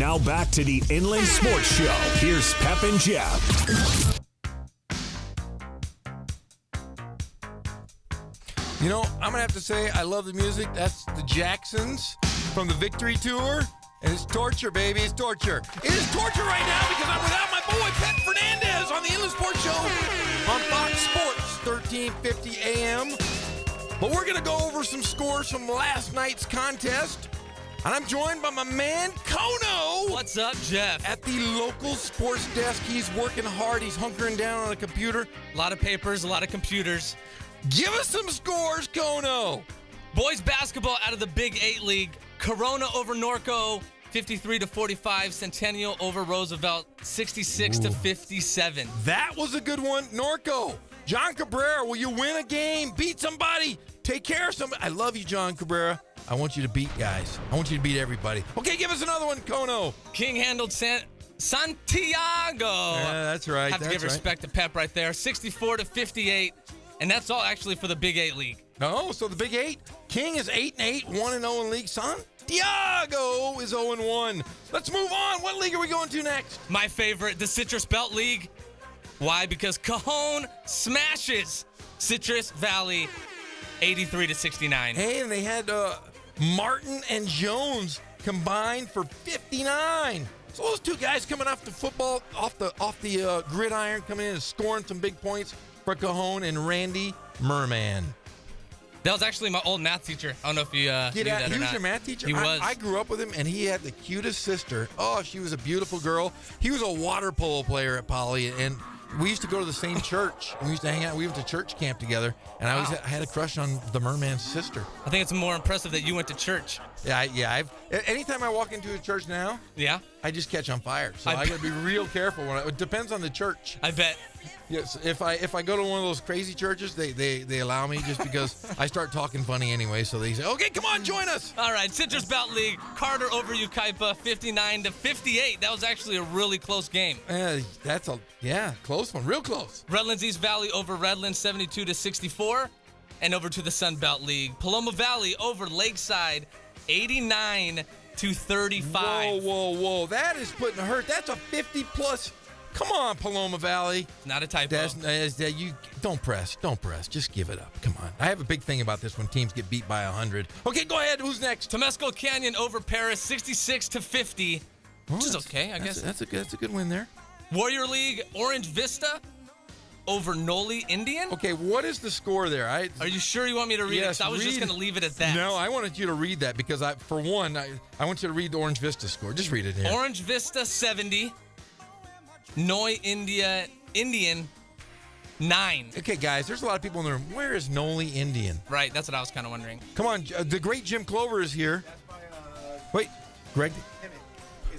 Now back to the Inland Sports Show. Here's Pep and Jeff. You know, I'm going to have to say I love the music. That's the Jacksons from the Victory Tour. And it's torture, baby. It's torture. It is torture right now because I'm without my boy, Pep Fernandez, on the Inland Sports Show on Fox Sports, 1350 a.m. But we're going to go over some scores from last night's contest. And I'm joined by my man, Kono. What's up, Jeff? At the local sports desk. He's working hard. He's hunkering down on a computer. A lot of papers, a lot of computers. Give us some scores, Kono. Boys basketball out of the Big 8 League. Corona over Norco, 53-45. Centennial over Roosevelt, 66-57. That was a good one. Norco, John Cabrera, will you win a game? Beat somebody. Take care of somebody. I love you, John Cabrera. I want you to beat guys. I want you to beat everybody. Okay, give us another one, Kono. King handled Santiago. Yeah, that's right. Have to give respect to Pep right there. 64-58. And that's all actually for the Big 8 League. No, so the Big 8, King is 8-8, 1-0 in league. Santiago is 0-1. Let's move on. What league are we going to next? My favorite, the Citrus Belt League. Why? Because Cajon smashes Citrus Valley 83-69. Hey, and they had Martin and Jones combined for 59. So those two guys coming off the football, off the gridiron, coming in and scoring some big points for Cajon and Randy Merman. That was actually my old math teacher. I don't know if you knew that or not. He was your math teacher? He was. I grew up with him, and he had the cutest sister. Oh, she was a beautiful girl. He was a water polo player at Poly, and we used to go to the same church. We used to hang out. We went to church camp together, and I had a crush on the Merman's sister. I think it's more impressive that you went to church. Yeah. Anytime I walk into a church now, I just catch on fire. So I got to be real careful. It depends on the church. I bet. Yes, if I go to one of those crazy churches, they allow me just because I start talking funny anyway. So they say, "Okay, come on, join us." All right, Citrus Belt League, Carter over Ukaipa, 59-58. That was actually a really close game. That's close one, real close. Redlands East Valley over Redlands, 72-64, and over to the Sun Belt League, Paloma Valley over Lakeside, 89-35. Whoa! That is putting a hurt. That's a 50-plus. Come on, Paloma Valley. Not a typo. You don't press. Just give it up. Come on. I have a big thing about this when teams get beat by 100. Okay, go ahead. Who's next? Temescal Canyon over Paris, 66-50, which is okay, I guess. That's a good win there. Warrior League, Orange Vista over Noli Indian. Okay, what is the score there? Are you sure you want me to read it? Because I was just going to leave it at that. No, I wanted you to read that because, I want you to read the Orange Vista score. Just read it here. Orange Vista, 70. Noi Indian, 9. Okay, guys, there's a lot of people in the room. Where is Noli Indian? Right, that's what I was kind of wondering. Come on, the great Jim Clover is here. Wait, Greg.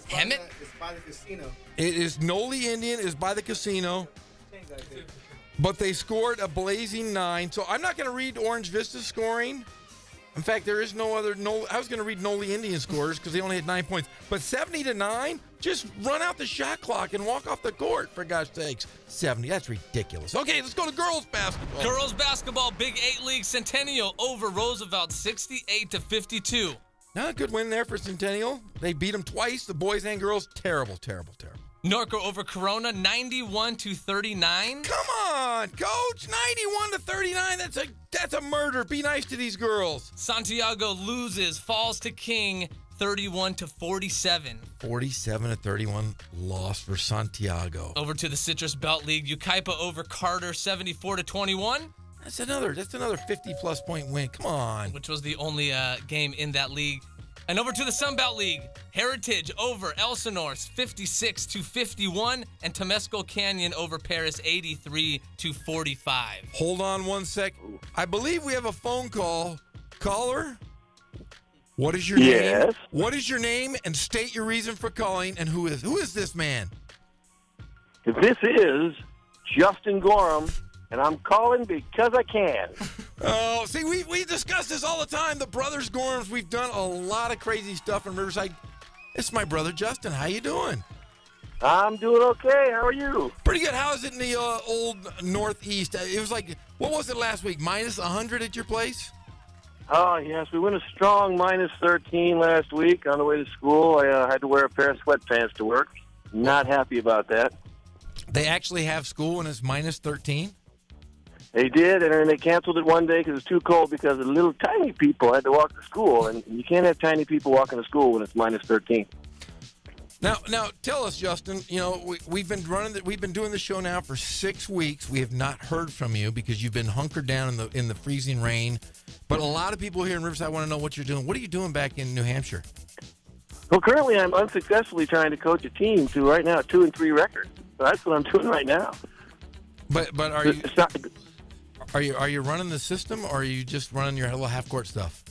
Hemet? It's by the casino. It is Noli Indian is by the casino. But they scored a blazing 9. So I'm not going to read Orange Vista's scoring. In fact, there is no other. I was going to read Noli Indian scores because they only had 9 points. But 70-9, just run out the shot clock and walk off the court, for God's sakes. 70, that's ridiculous. Okay, let's go to girls basketball. Girls basketball, Big 8 League, Centennial over Roosevelt, 68-52. Now, a good win there for Centennial. They beat them twice, the boys and girls. Terrible. Norco over Corona, 91-39. Come on, coach. 91-39. That's a murder. Be nice to these girls. Santiago loses, falls to King, 31-47. 47-31 loss for Santiago. Over to the Citrus Belt League, Ukaipa over Carter, 74-21. That's another 50-plus point win. Come on. Which was the only game in that league. And over to the Sun Belt League, Heritage over Elsinore, 56-51, and Temescal Canyon over Paris, 83-45. Hold on one sec. I believe we have a phone call. Caller, what is your name? Yes. What is your name, and state your reason for calling, and who is this man? This is Justin Gorham, and I'm calling because I can. Oh, see, we discuss this all the time. The Brothers Gorhams, we've done a lot of crazy stuff in Riverside. It's my brother, Justin. How you doing? I'm doing okay. How are you? Pretty good. How is it in the old Northeast? It was like, what was it last week? Minus 100 at your place? Oh, yes, we went a strong -13 last week on the way to school. I had to wear a pair of sweatpants to work. Not happy about that. They actually have school when it's -13? They did, and then they canceled it one day because it was too cold because the little tiny people had to walk to school, and you can't have tiny people walking to school when it's -13. Now, tell us, Justin. You know, we've been doing the show now for 6 weeks. We have not heard from you because you've been hunkered down in the freezing rain. But a lot of people here in Riverside want to know what you're doing. What are you doing back in New Hampshire? Well, currently I'm unsuccessfully trying to coach a team to right now a 2-3 record. So that's what I'm doing right now. But are you? It's not, Are you running the system, or are you just running your little half-court stuff?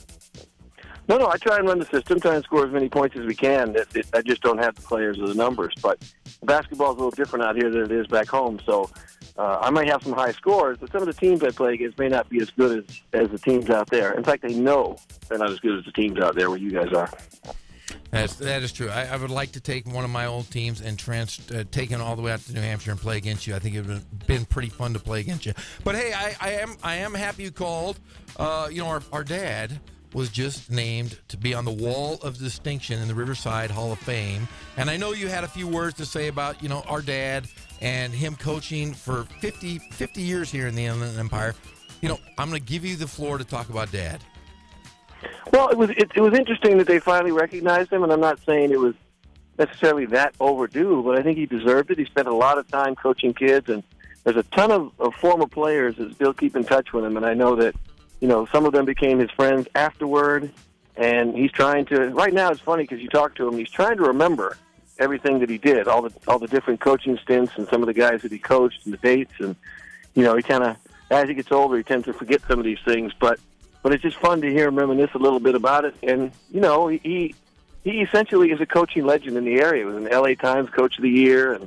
No, I try and run the system, try and score as many points as we can. I just don't have the players or the numbers. But basketball is a little different out here than it is back home. So I might have some high scores, but some of the teams I play against may not be as good as the teams out there. In fact, they know they're not as good as the teams out there where you guys are. That is true. I would like to take one of my old teams and take it all the way out to New Hampshire and play against you. I think it would have been pretty fun to play against you. But hey, I am happy you called. Our dad was just named to be on the Wall of Distinction in the Riverside Hall of Fame, and I know you had a few words to say about our dad and him coaching for 50 years here in the Inland Empire. I'm going to give you the floor to talk about Dad. Well, it was interesting that they finally recognized him, and I'm not saying it was necessarily that overdue, but I think he deserved it. He spent a lot of time coaching kids, and there's a ton of former players that still keep in touch with him, and I know that some of them became his friends afterward, and he's trying to. Right now, it's funny because you talk to him, he's trying to remember everything that he did, all the different coaching stints, and some of the guys that he coached, and the dates, and he kind of, as he gets older, he tends to forget some of these things, but it's just fun to hear him reminisce a little bit about it. And, he essentially is a coaching legend in the area. He was an LA Times Coach of the Year,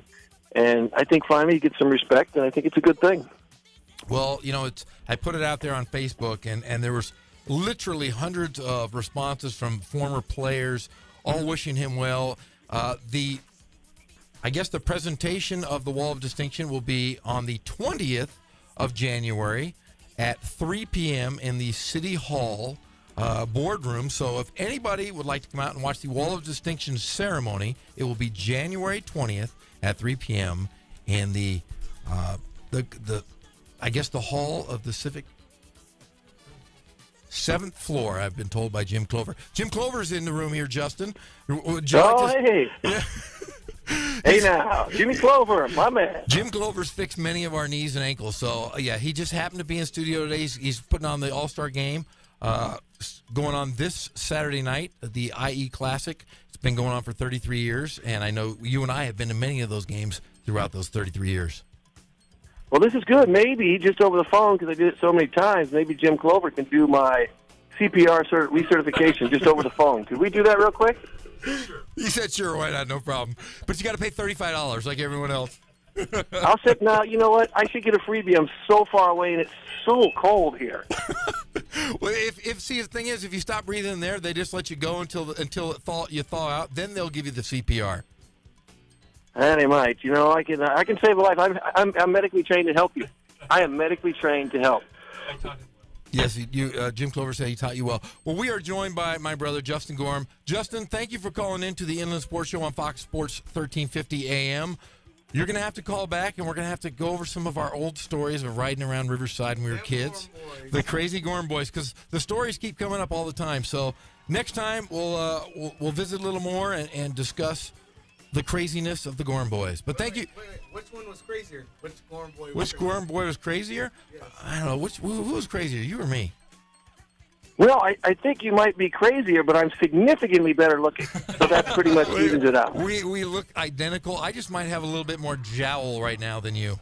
and I think finally he gets some respect, and I think it's a good thing. Well, I put it out there on Facebook, and there was literally hundreds of responses from former players, all wishing him well. I guess the presentation of the Wall of Distinction will be on the 20th of January at 3 p.m. in the City Hall boardroom. So if anybody would like to come out and watch the Wall of Distinction ceremony, it will be January 20th at 3 p.m. in the Hall of the Civic 7th floor, I've been told by Jim Clover. Jim Clover's in the room here, Justin. Hey. Hey now, Jimmy Clover, my man. Jim Clover's fixed many of our knees and ankles, so yeah, he just happened to be in studio today. He's putting on the All-Star game going on this Saturday night, the IE Classic. It's been going on for 33 years, and I know you and I have been to many of those games throughout those 33 years. Well, this is good. Maybe just over the phone, because I did it so many times, maybe Jim Clover can do my CPR recertification just over the phone. Could we do that real quick? He said, sure, why not? No problem. But you got to pay $35 like everyone else. I'll sit now. You know what? I should get a freebie. I'm so far away, and it's so cold here. Well, see, the thing is, if you stop breathing in there, they just let you go until you thaw out. Then they'll give you the CPR. And they might. I can save a life. I'm medically trained to help you. I am medically trained to help. Yes, Jim Clover said he taught you well. Well, we are joined by my brother, Justin Gorham. Justin, thank you for calling in to the Inland Sports Show on Fox Sports 1350 AM. You're going to have to call back, and we're going to have to go over some of our old stories of riding around Riverside when we were kids. The crazy Gorham boys, because the stories keep coming up all the time. So next time, we'll visit a little more and discuss the craziness of the Gorham boys. But thank you. Wait. Which one was crazier? Which Gorham boy was crazier? Yes. I don't know. Who was crazier, you or me? Well, I think you might be crazier, but I'm significantly better looking. So that pretty much evens it out. We look identical. I just might have a little bit more jowl right now than you.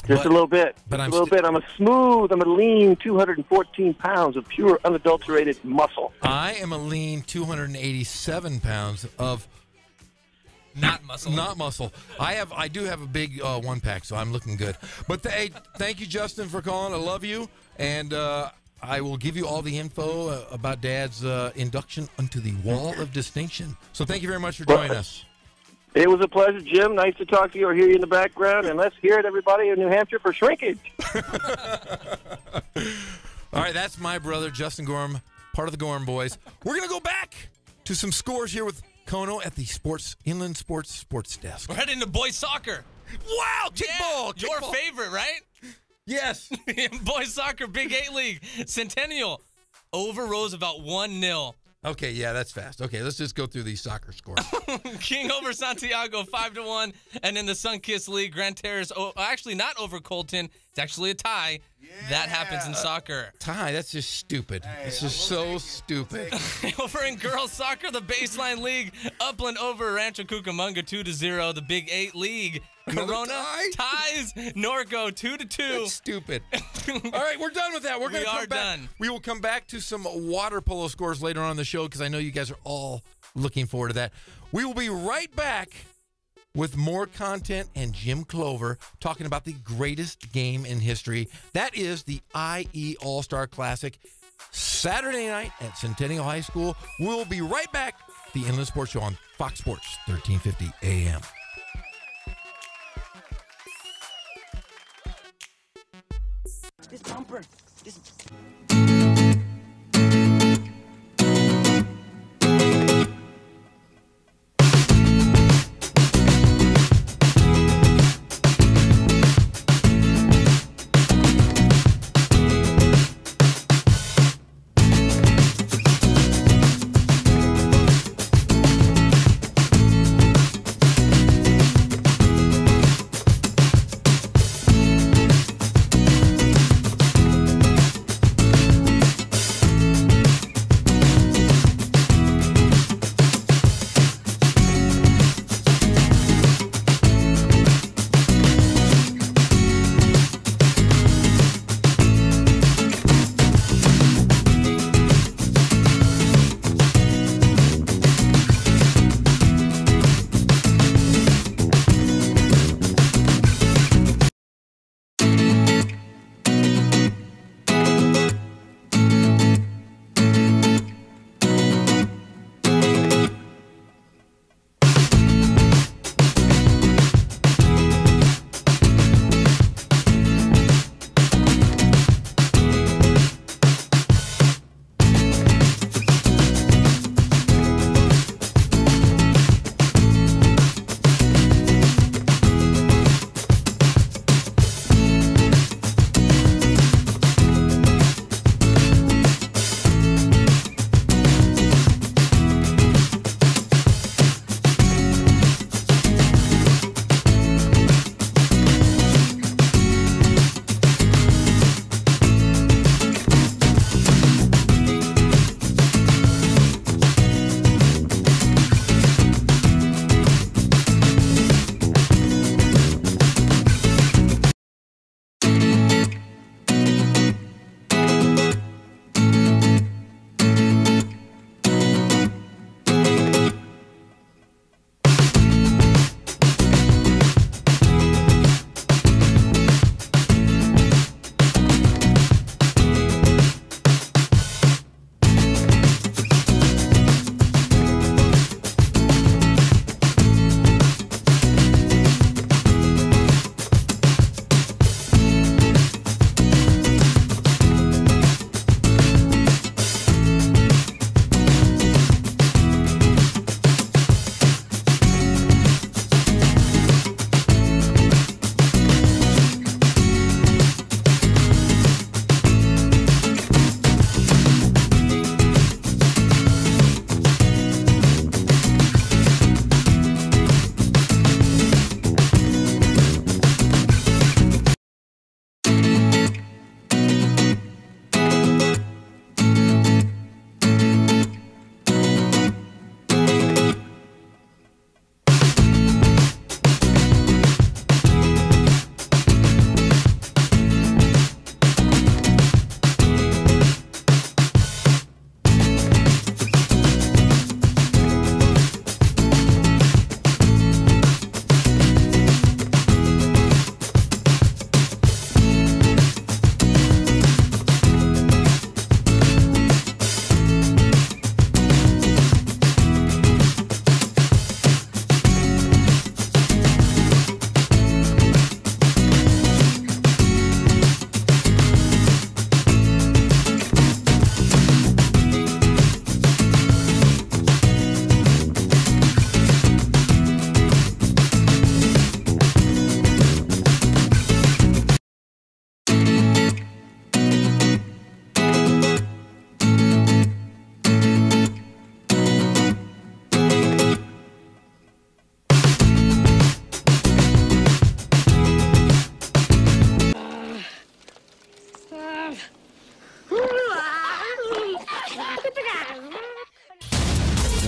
Just a little bit. But I'm a lean 214 pounds of pure, unadulterated muscle. I am a lean 287 pounds of not muscle. I do have a big one pack, so I'm looking good. But thank you, Justin, for calling. I love you, and I will give you all the info about Dad's induction onto the Wall of Distinction. So thank you very much for joining us. It was a pleasure, Jim. Nice to talk to you or hear you in the background. And let's hear it, everybody in New Hampshire, for shrinkage. All right. right, that's my brother, Justin Gorham, part of the Gorham Boys. We're going to go back to some scores here with Kono at the Inland Sports Desk. We're heading to boys soccer. Wow, kickball. Your favorite, right? Yes. Boys soccer, Big 8 League. Centennial over Roosevelt 1-0. Okay, yeah, that's fast. Okay, let's just go through these soccer scores. King over Santiago 5-1. And in the Sunkist League, Grand Terrace, actually not over Colton. It's actually a tie. Yeah. That happens in soccer. Tie, that's just stupid. It's just so stupid. Over in girls soccer, the Baseline League, Upland over Rancho Cucamonga 2-0. The Big 8 League, Corona ties Norco 2-2. That's stupid. All right, we're done with that. We're going to come back. Done. We will come back to some water polo scores later on in the show because I know you guys are all looking forward to that. We will be right back with more content and Jim Clover talking about the greatest game in history. That is the IE All-Star Classic, Saturday night at Centennial High School. We'll be right back. The Inland Sports Show on Fox Sports 1350 AM. This bumper.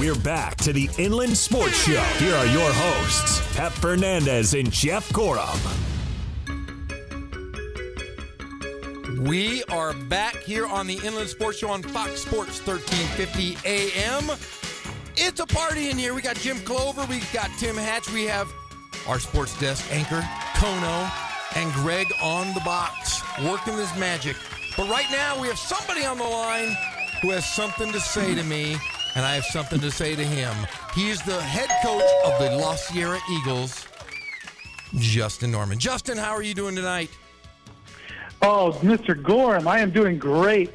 We're back to the Inland Sports Show. Here are your hosts, Pep Fernandez and Jeff Gorham. We are back here on the Inland Sports Show on Fox Sports 1350 AM. It's a party in here. We got Jim Clover. We got Tim Hatch. We have our sports desk anchor, Kono, and Greg on the box working this magic. But right now, we have somebody on the line who has something to say to me, and I have something to say to him. He is the head coach of the La Sierra Eagles, Justin Norman. Justin, how are you doing tonight? Oh, Mr. Gorham, I am doing great.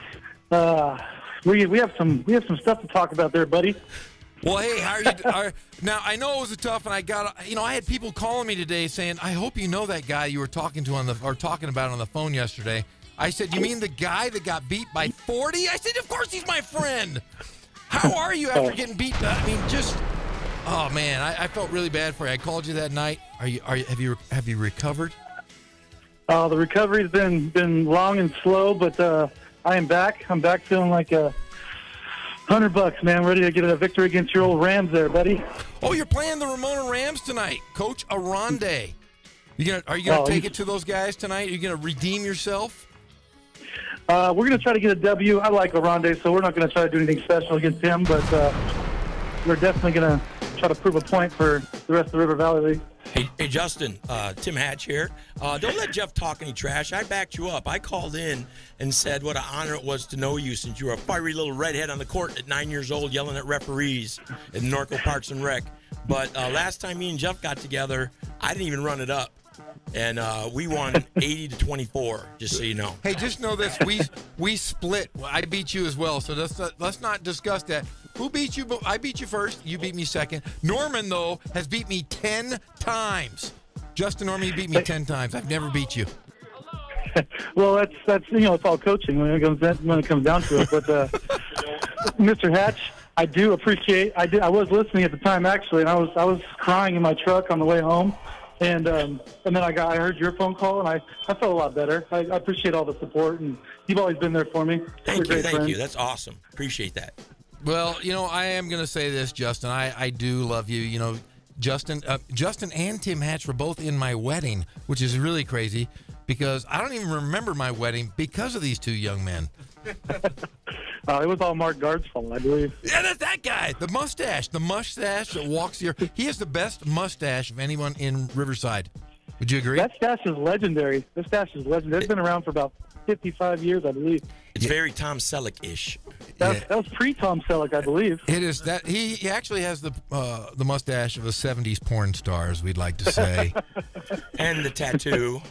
We have some stuff to talk about there, buddy. Well, hey, how are you? Now, I know it was tough, and I had people calling me today saying, "I hope you know that guy you were talking about on the phone yesterday." I said, "You mean the guy that got beat by 40?" I said, "Of course he's my friend." How are you after getting beat? I mean, oh man, I felt really bad for you. I called you that night. Have you recovered? The recovery's been long and slow, but I am back. I'm back feeling like $100, man. Ready to get a victory against your old Rams there, buddy. Oh, you're playing the Ramona Rams tonight, Coach Aronde. Are you gonna take it to those guys tonight? Are you gonna redeem yourself? We're gonna try to get a W. I like Aronde, so we're not gonna try to do anything special against him, but we're definitely gonna try to prove a point for the rest of the River Valley League. Hey, Justin, Tim Hatch here. Don't let Jeff talk any trash. I backed you up. I called in and said what an honor it was to know you since you were a fiery little redhead on the court at 9 years old yelling at referees in Norco Parks and Rec. But last time me and Jeff got together, I didn't even run it up. And we won 80-24, just so you know. Hey, just know this: we split. I beat you as well, so let's not discuss that. Who beat you? I beat you first. You beat me second. Norman, though, has beat me 10 times. Justin Norman, you beat me 10 times. I've never beat you. Well, that's it's all coaching when it comes down to it. But Mr. Hatch, I do appreciate. I was listening at the time actually, and I was crying in my truck on the way home. And then I heard your phone call, and I felt a lot better. I appreciate all the support, and you've always been there for me. Thank you. That's awesome. Appreciate that. Well, I am going to say this, Justin. I do love you. Justin and Tim Hatch were both in my wedding, which is really crazy because I don't even remember my wedding because of these two young men. It was all Mark Guard's fault, I believe. Yeah, that's that guy. The mustache that walks here. He has the best mustache of anyone in Riverside. Would you agree? That stash is legendary. This stash is legendary. It's been around for about 55 years, I believe. It's very Tom Selleck-ish. That was pre-Tom Selleck, I believe. It is that he actually has the mustache of a 70s porn star, as we'd like to say. And the tattoo.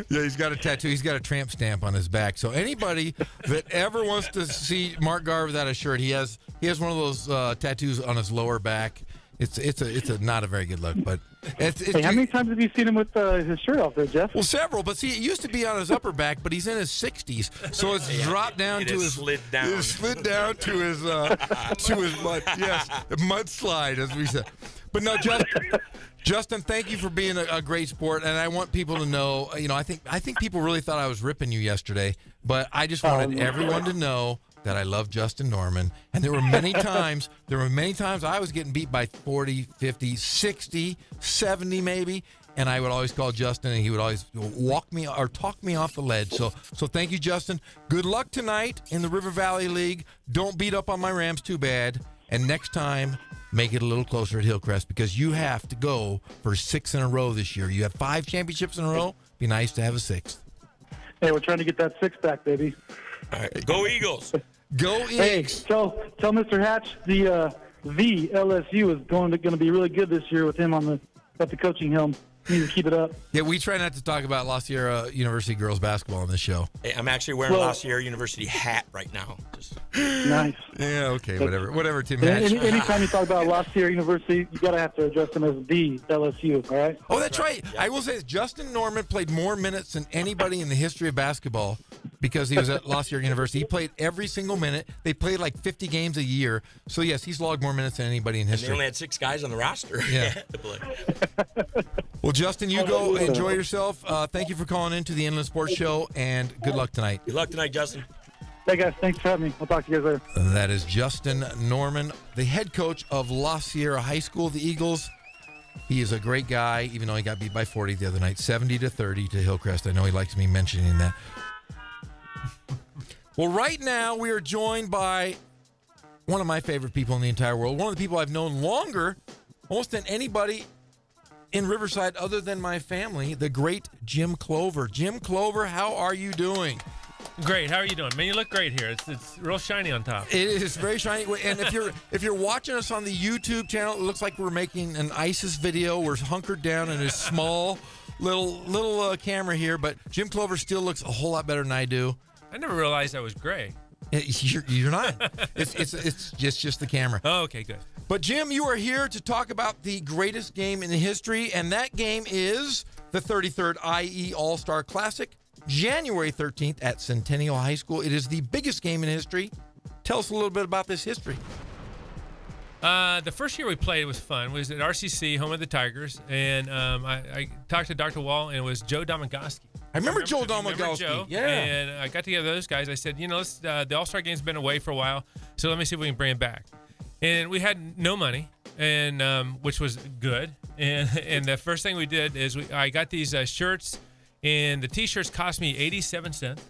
Yeah, he's got a tattoo. He's got a tramp stamp on his back. So anybody that ever wants to see Mark Gar without a shirt, he has one of those tattoos on his lower back. It's a not a very good look, but it's hey, how many times have you seen him with his shirt off there, Jeff? Well, several, but see, it used to be on his upper back, but he's in his 60s, so it's dropped down to his slid down. It slid down to his mud. Yes, mudslide, as we said. But no, Justin, thank you for being a great sport, and I want people to know. I think people really thought I was ripping you yesterday, but I just wanted everyone to know that I love Justin Norman. And there were many times I was getting beat by 40, 50, 60, 70 maybe, and I would always call Justin, and he would always walk me or talk me off the ledge. So thank you, Justin. Good luck tonight in the River Valley League. Don't beat up on my Rams too bad. And next time, make it a little closer at Hillcrest because you have to go for 6 in a row this year. You have 5 championships in a row. Be nice to have a 6th. Hey, we're trying to get that 6 back, baby. All right. Go Eagles. Go Eagles. Hey, tell Mr. Hatch the LSU is going to be really good this year with him at the coaching helm. He needs to keep it up. Yeah, we try not to talk about La Sierra University girls basketball on this show. Hey, I'm actually wearing a La Sierra University hat right now. Nice. Yeah, okay, whatever, Tim Hatch. Anytime you talk about La Sierra University, you got to have to address them as the LSU, all right? Oh, that's right. Yeah. I will say this. Justin Norman played more minutes than anybody in the history of basketball because he was at La Sierra University. He played every single minute. They played like 50 games a year. So, yes, he's logged more minutes than anybody in history. And they only had 6 guys on the roster. Yeah. Well, Justin, you go enjoy yourself. Thank you for calling into the Inland Sports Show, and good luck tonight. Good luck tonight, Justin. Hey, guys. Thanks for having me. I'll talk to you guys later. That is Justin Norman, the head coach of La Sierra High School, the Eagles. He is a great guy, even though he got beat by 40 the other night, 70-30 to Hillcrest. I know he likes me mentioning that. Well, right now we are joined by one of my favorite people in the entire world, one of the people I've known longer, almost than anybody in Riverside other than my family, the great Jim Clover. Jim Clover, how are you doing? Great. How are you doing, man? You look great here. It's real shiny on top. It is very shiny. And if you're watching us on the YouTube channel, it looks like we're making an ISIS video. We're hunkered down in a small little camera here, but Jim Clover still looks a whole lot better than I do. I never realized I was gray. You're not. It's just the camera. Oh, okay, good. But Jim, you are here to talk about the greatest game in the history, and that game is the 33rd IE All-Star Classic, January 13th at Centennial High School. It is the biggest game in history. Tell us a little bit about this history. The first year we played was fun. It was at RCC, home of the Tigers, and I talked to Dr. Wall, and it was Joe Domagowski. I remember Joe Domagowski. Joe, yeah. And I got together with those guys. I said, let's, the All-Star Game's been away for a while, so let me see if we can bring it back. And we had no money, and which was good. And the first thing we did is I got these shirts, and the T-shirts cost me 87 cents.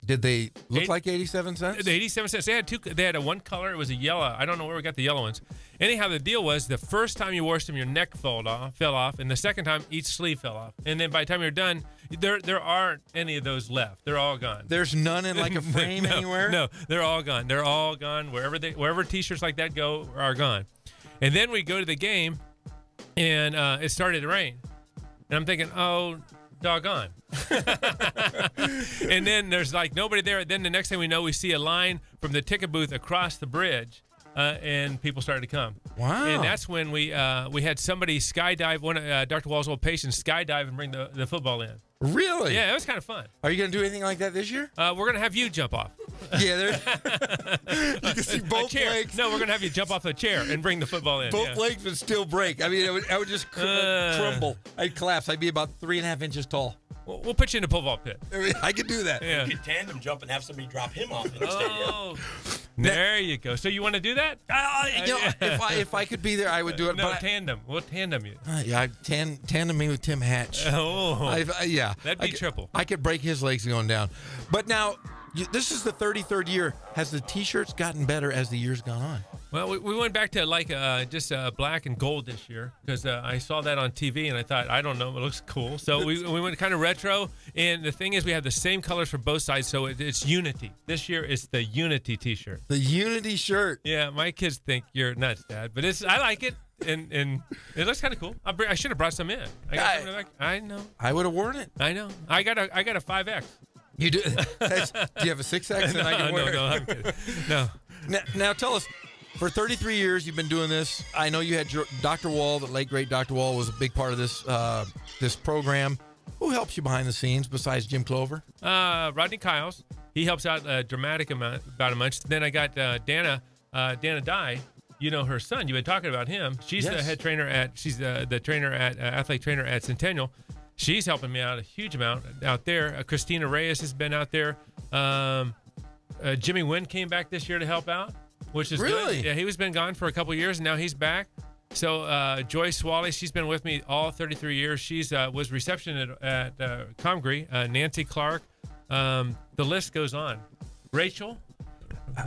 Did they look like 87 cents? The 87 cents. They had two. They had a one color. It was a yellow. I don't know where we got the yellow ones. Anyhow, the deal was the first time you washed them, your neck fell off, and the second time each sleeve fell off. And then by the time you're done, there aren't any of those left. They're all gone. There's none in like a frame anywhere? No, they're all gone. They're all gone. Wherever T-shirts like that go are gone. And then we go to the game, and it started to rain. And I'm thinking, oh, doggone. And then there's like nobody there. Then the next thing we know, we see a line from the ticket booth across the bridge, and people started to come. Wow. And that's when we had somebody skydive, one of Dr. Wall's old patients skydive and bring the football in. Really? Yeah, it was kind of fun. Are you going to do anything like that this year? We're going to have you jump off. Yeah, you can see both legs. No, we're going to have you jump off a chair and bring the football in. Both legs would still break. I mean, I would just crumble. I'd collapse. I'd be about 3.5 inches tall. We'll put you in the pole vault pit. I could do that. Yeah. You could tandem jump and have somebody drop him off in the stadium. There you go. So you want to do that? If I could be there, I would do it. No, tandem. We'll tandem you. Yeah, tandem me with Tim Hatch. Oh, yeah. That'd be triple. I could break his legs going down. But now, this is the 33rd year. Has the T-shirts gotten better as the years gone on? Well, we went back to like just black and gold this year because I saw that on TV and I thought, I don't know, it looks cool. So we went kind of retro. And the thing is, we have the same colors for both sides, so it's unity. This year it's the unity T-shirt. The unity shirt. Yeah, my kids think you're nuts, Dad, but I like it. And it looks kind of cool. I should have brought some in. I know. I would have worn it. I know. I got a 5X. You do? Do you have a 6X? No, I can wear no, I'm kidding. No. Now tell us, for 33 years you've been doing this. I know you had Dr. Wall, the late great Dr. Wall, was a big part of this program. Who helps you behind the scenes besides Jim Clover? Rodney Kiles. He helps out a dramatic amount, about a month. Then I got Dana Dye. You know her son. You've been talking about him. She's the head trainer she's the trainer at athletic trainer at Centennial. She's helping me out a huge amount out there. Christina Reyes has been out there. Jimmy Wynn came back this year to help out, which is really good. Yeah, he was been gone for a couple of years, and now he's back. So Joyce Swally, she's been with me all 33 years. She's was reception at Comgre. Nancy Clark. The list goes on. Rachel.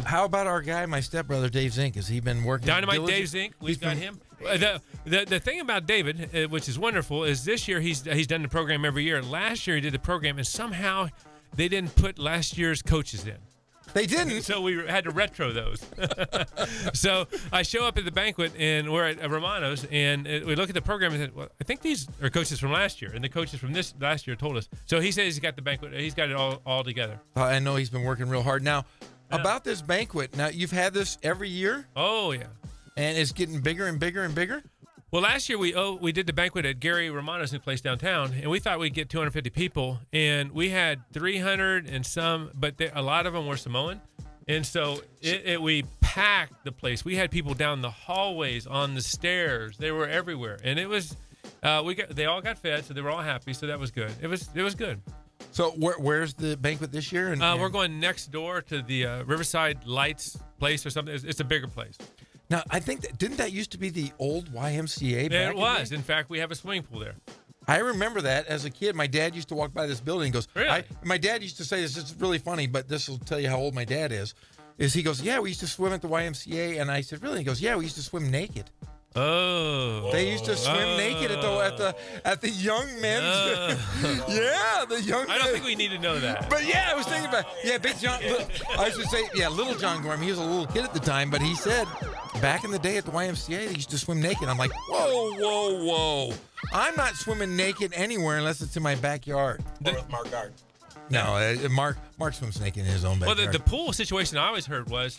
How about our guy, my stepbrother, Dave Zink? Has he been working? Dynamite Dave Zink. We've got him. The thing about David, which is wonderful, is this year he's done the program every year. Last year he did the program, and somehow they didn't put last year's coaches in. They didn't. So we had to retro those. So I show up at the banquet, and we're at Romano's, and we look at the program and said, well, I think these are coaches from last year, and the coaches from this last year told us. So he says he's got the banquet. He's got it all together. I know he's been working real hard. Now, about this banquet, now you've had this every year? Oh, yeah. And it's getting bigger and bigger and bigger? Well, last year we did the banquet at Gary Romano's new place downtown, and we thought we'd get 250 people, and we had 300 and some, but a lot of them were Samoan, and so we packed the place. We had people down the hallways, on the stairs. They were everywhere, and it was they all got fed, so they were all happy. So that was good. It was good. So where's the banquet this year? And We're going next door to the Riverside Lights place or something. It's a bigger place. Now, I think didn't that used to be the old YMCA? It was. In fact, we have a swimming pool there. I remember that as a kid. My dad used to walk by this building and goes, Really? My dad used to say this. It's really funny, but this will tell you how old my dad is. He goes, yeah, we used to swim at the YMCA. And I said, really? He goes, yeah, we used to swim naked. Oh. They used to swim naked at the young men's. Yeah, the young. I don't think we need to know that. But yeah, I was thinking about Big John. I should say Little John Gorman. He was a little kid at the time, but he said back in the day at the YMCA they used to swim naked. I'm like, whoa! I'm not swimming naked anywhere unless it's in my backyard. Mark Gard. No, Mark swims naked in his own backyard. Well, the pool situation I always heard was,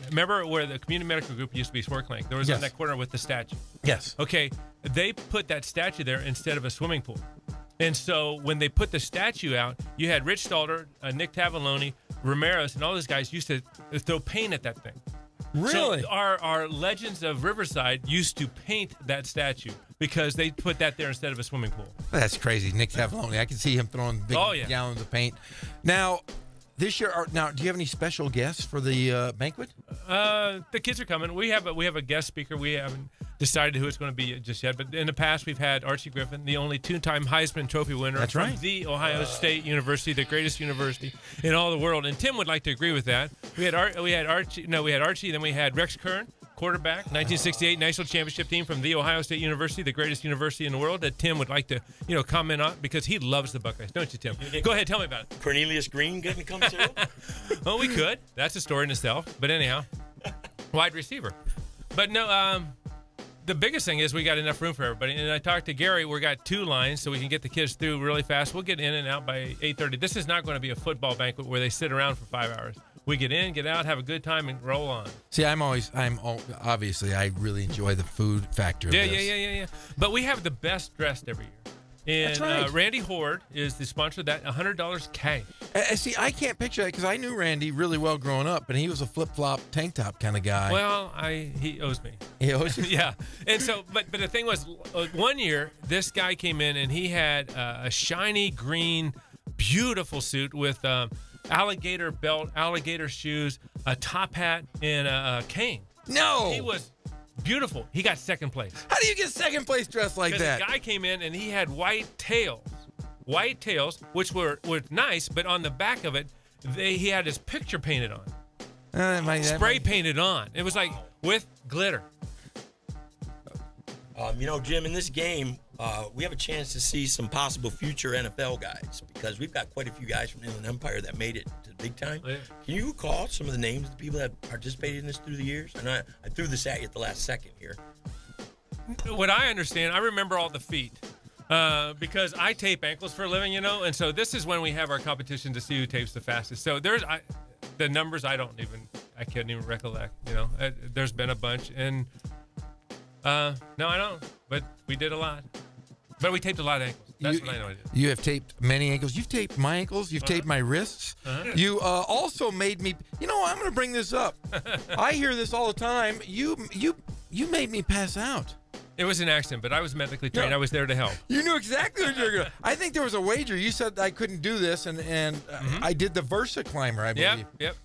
remember where the community medical group used to be Swark Lake? There was on that corner with the statue. Yes. Okay, they put that statue there instead of a swimming pool. And so when they put the statue out, you had Rich Stalder, Nick Tavallone, Ramirez, and all those guys used to throw paint at that thing. Really? So our Legends of Riverside used to paint that statue because they put that there instead of a swimming pool. That's crazy. Nick Tavallone. I can see him throwing big gallons of paint. Now, this year, do you have any special guests for the banquet? The kids are coming. We have a guest speaker. We haven't decided who it's going to be just yet. But in the past, we've had Archie Griffin, the only two-time Heisman Trophy winner from the Ohio State University, the greatest university in all the world. And Tim would like to agree with that. We had Archie. Then we had Rex Kern, quarterback, 1968 national championship team from the Ohio State University, the greatest university in the world. That Tim would like to comment on because he loves the Buckeyes, don't you, Tim? Go ahead, tell me about it. Cornelius Green going to come too? Well, we could. That's a story in itself. But anyhow, wide receiver. But no, the biggest thing is we got enough room for everybody. And I talked to Gary. We got 2 lines so we can get the kids through really fast. We'll get in and out by 8:30. This is not going to be a football banquet where they sit around for 5 hours. We get in, get out, have a good time, and roll on. See, obviously, I really enjoy the food factor of this. Yeah. But we have the best dressed every year. And That's right. Randy Horde is the sponsor of that, $100 cash. See, I can't picture that because I knew Randy really well growing up, and he was a flip-flop tank top kind of guy. Well, he owes me. He owes you? Yeah. And so, but the thing was, one year, this guy came in, and he had a shiny green, beautiful suit with alligator belt, alligator shoes, a top hat, and a cane. No! He was beautiful. He got second place. How do you get second place dressed like that? Because the guy came in and he had white tails, which were nice, but on the back of it, he had his picture painted on. Spray painted on. It was like with glitter. Jim, in this game, we have a chance to see some possible future NFL guys because we've got quite a few guys from Inland Empire that made it to the big time. Yeah. Can you recall some of the names of the people that participated in this through the years? And I threw this at you at the last second here. What I understand, I remember all the feet because I tape ankles for a living, and so this is when we have our competition to see who tapes the fastest. So the numbers I can't even recollect. There's been a bunch, and no, I don't. But we did a lot. But we taped a lot of ankles. That's what I know I did. You have taped many ankles. You've taped my ankles. You've taped my wrists. You also made me. I'm going to bring this up. I hear this all the time. You made me pass out. It was an accident, but I was medically trained. I was there to help. You knew exactly what you were going. I think there was a wager. You said I couldn't do this, and I did the Versa climber, I believe. Yep.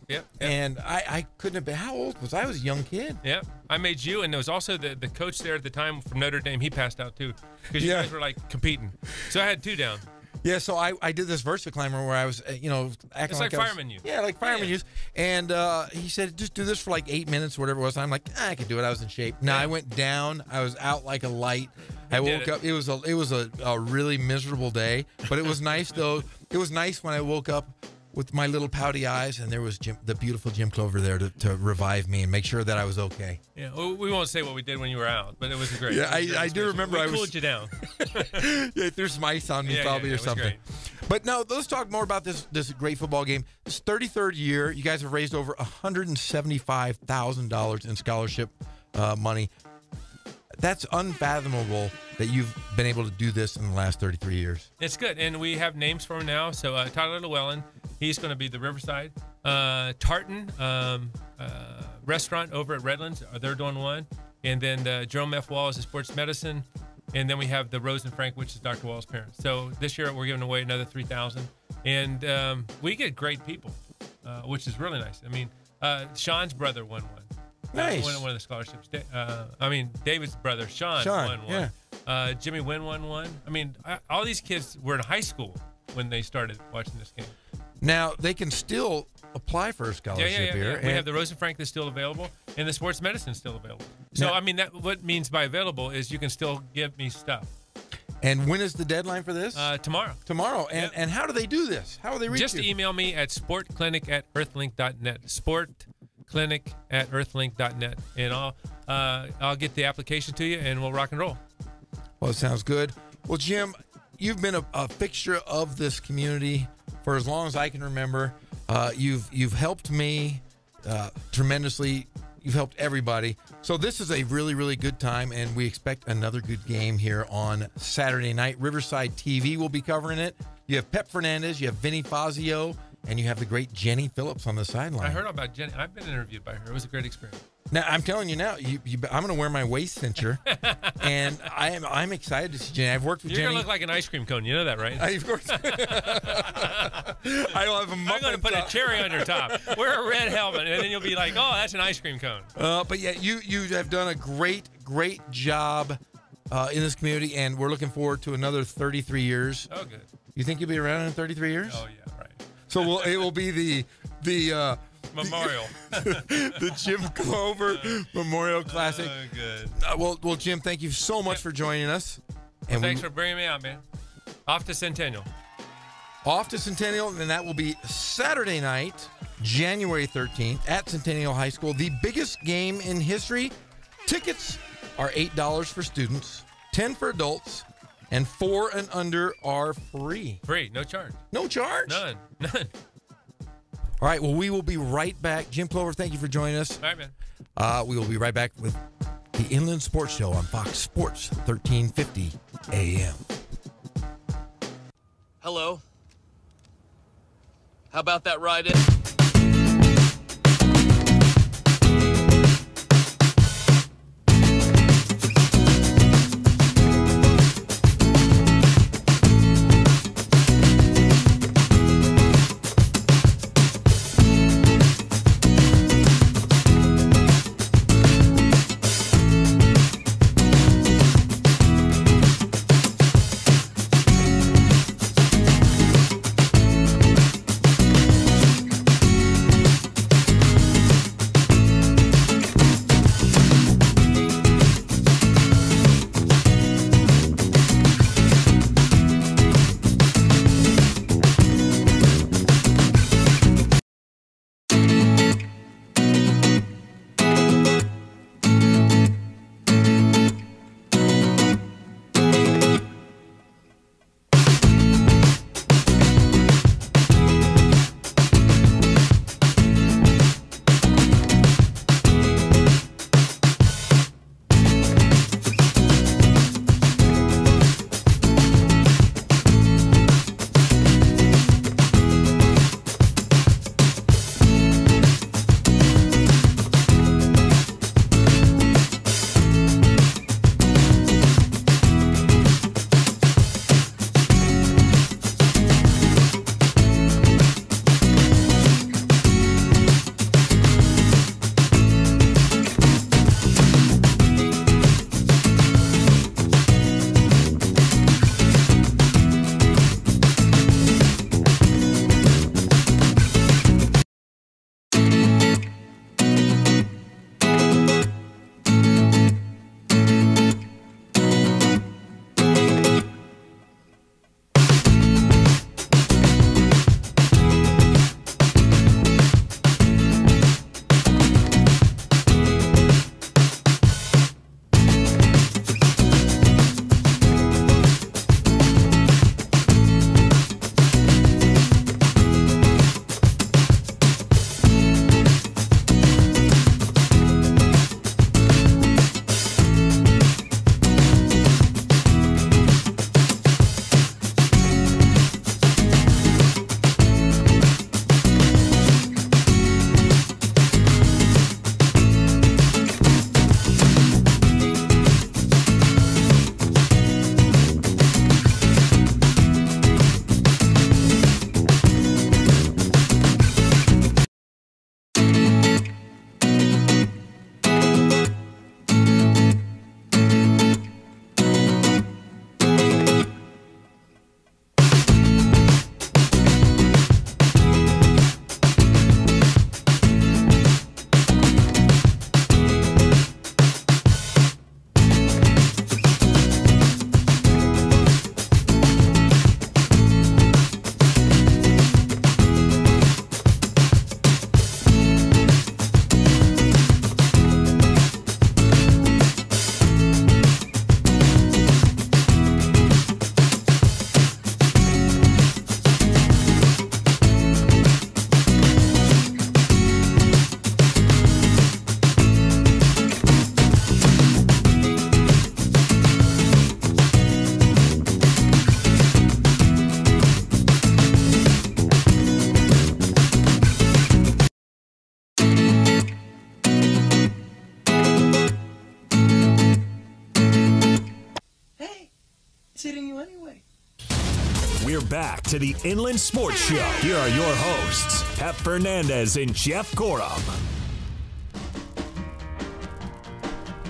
And I couldn't have been. How old was I? I was a young kid. Yep. I made you, and there was also the coach there at the time from Notre Dame. He passed out too because you guys were like competing. So I had 2 down. Yeah, so I did this Versa climber where I was, acting it's like fireman use. Yeah, like fireman use. And he said, just do this for like 8 minutes or whatever it was. I'm like, I can do it. I was in shape. No, I went down. I was out like a light. I woke up. It was a really miserable day, but it was nice though. It was nice when I woke up with my little pouty eyes, and there was the beautiful Jim Clover there to revive me and make sure that I was okay. Yeah, well, we won't say what we did when you were out, but it was great. Yeah, I do remember. We cooled you down. Yeah, there's some ice on me or something. Great. But no, let's talk more about this great football game. This 33rd year, you guys have raised over $175,000 in scholarship money. That's unfathomable that you've been able to do this in the last 33 years. It's good, and we have names for him now. So Tyler Llewellyn, he's going to be the Riverside. Tartan restaurant over at Redlands, they're doing one. And then Jerome F. Wall is a sports medicine. And then we have the Rose and Frank, which is Dr. Wall's parents. So this year we're giving away another 3,000, and we get great people, which is really nice. I mean, Sean's brother won one. Nice. Won one of the scholarships. David's brother, Sean won one. Yeah. Jimmy Wynn won one. I mean, all these kids were in high school when they started watching this game. Now, they can still apply for a scholarship here. We have the Rose and Frank that's still available, and the sports medicine is still available. So, Now- I mean, that what means by available is you can still give me stuff. And when is the deadline for this? Tomorrow. Tomorrow. And how do they do this? How do they reach Just you? email me at sportclinic@earthlink.net. Sportclinic@earthlink.net, and I'll get the application to you, and we'll rock and roll. Well, it sounds good. Well, Jim, you've been a fixture of this community for as long as I can remember. You've helped me tremendously. You've helped everybody. So this is a really, really good time, and we expect another good game here on Saturday night. Riverside TV will be covering it. You have Pep Fernandez, you have Vinny Fazio, and you have the great Jenny Phillips on the sideline. I heard about Jenny. I've been interviewed by her. It was a great experience. Now, I'm telling you now, I'm going to wear my waist cincher, and I'm excited to see Jenny. I've worked with You're Jenny. going to look like an ice cream cone. You know that, right? Of course. I will have a I'm going to put a cherry on your top. Wear a red helmet, and then you'll be like, oh, that's an ice cream cone. But yeah, you have done a great job in this community, and we're looking forward to another 33 years. Oh, good. You think you'll be around in 33 years? Oh, yeah, right. So it will be the Memorial. the Jim Clover Memorial Classic. Oh, good. Well, Jim, thank you so much for joining us. Well, thanks for bringing me out, man. Off to Centennial. Off to Centennial, and that will be Saturday night, January 13th at Centennial High School. The biggest game in history. Tickets are $8 for students, $10 for adults, and 4 and under are free. Free, no charge. No charge? None. All right, well, we will be right back. Jim Clover, thank you for joining us. All right, man. We will be right back with the Inland Sports Show on Fox Sports 1350 AM. Hello. How about that ride in? It's hitting you anyway. We're back to the Inland Sports Show. Here are your hosts, Pep Fernandez and Jeff Gorham.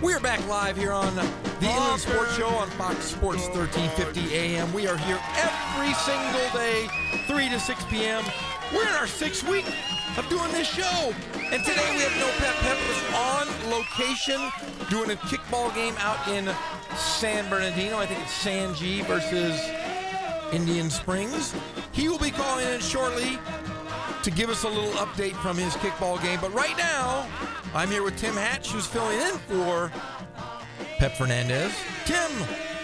We are back live here on the Inland Sports Show on Fox Sports 1350 AM. We are here every single day, 3 to 6 p.m. We're in our 6th week of doing this show. And today we have no Pep. Pep is on location doing a kickball game out in San Bernardino. I think it's San G versus Indian Springs. He will be calling in shortly to give us a little update from his kickball game. But right now, I'm here with Tim Hatch, who's filling in for Pep Fernandez. Tim,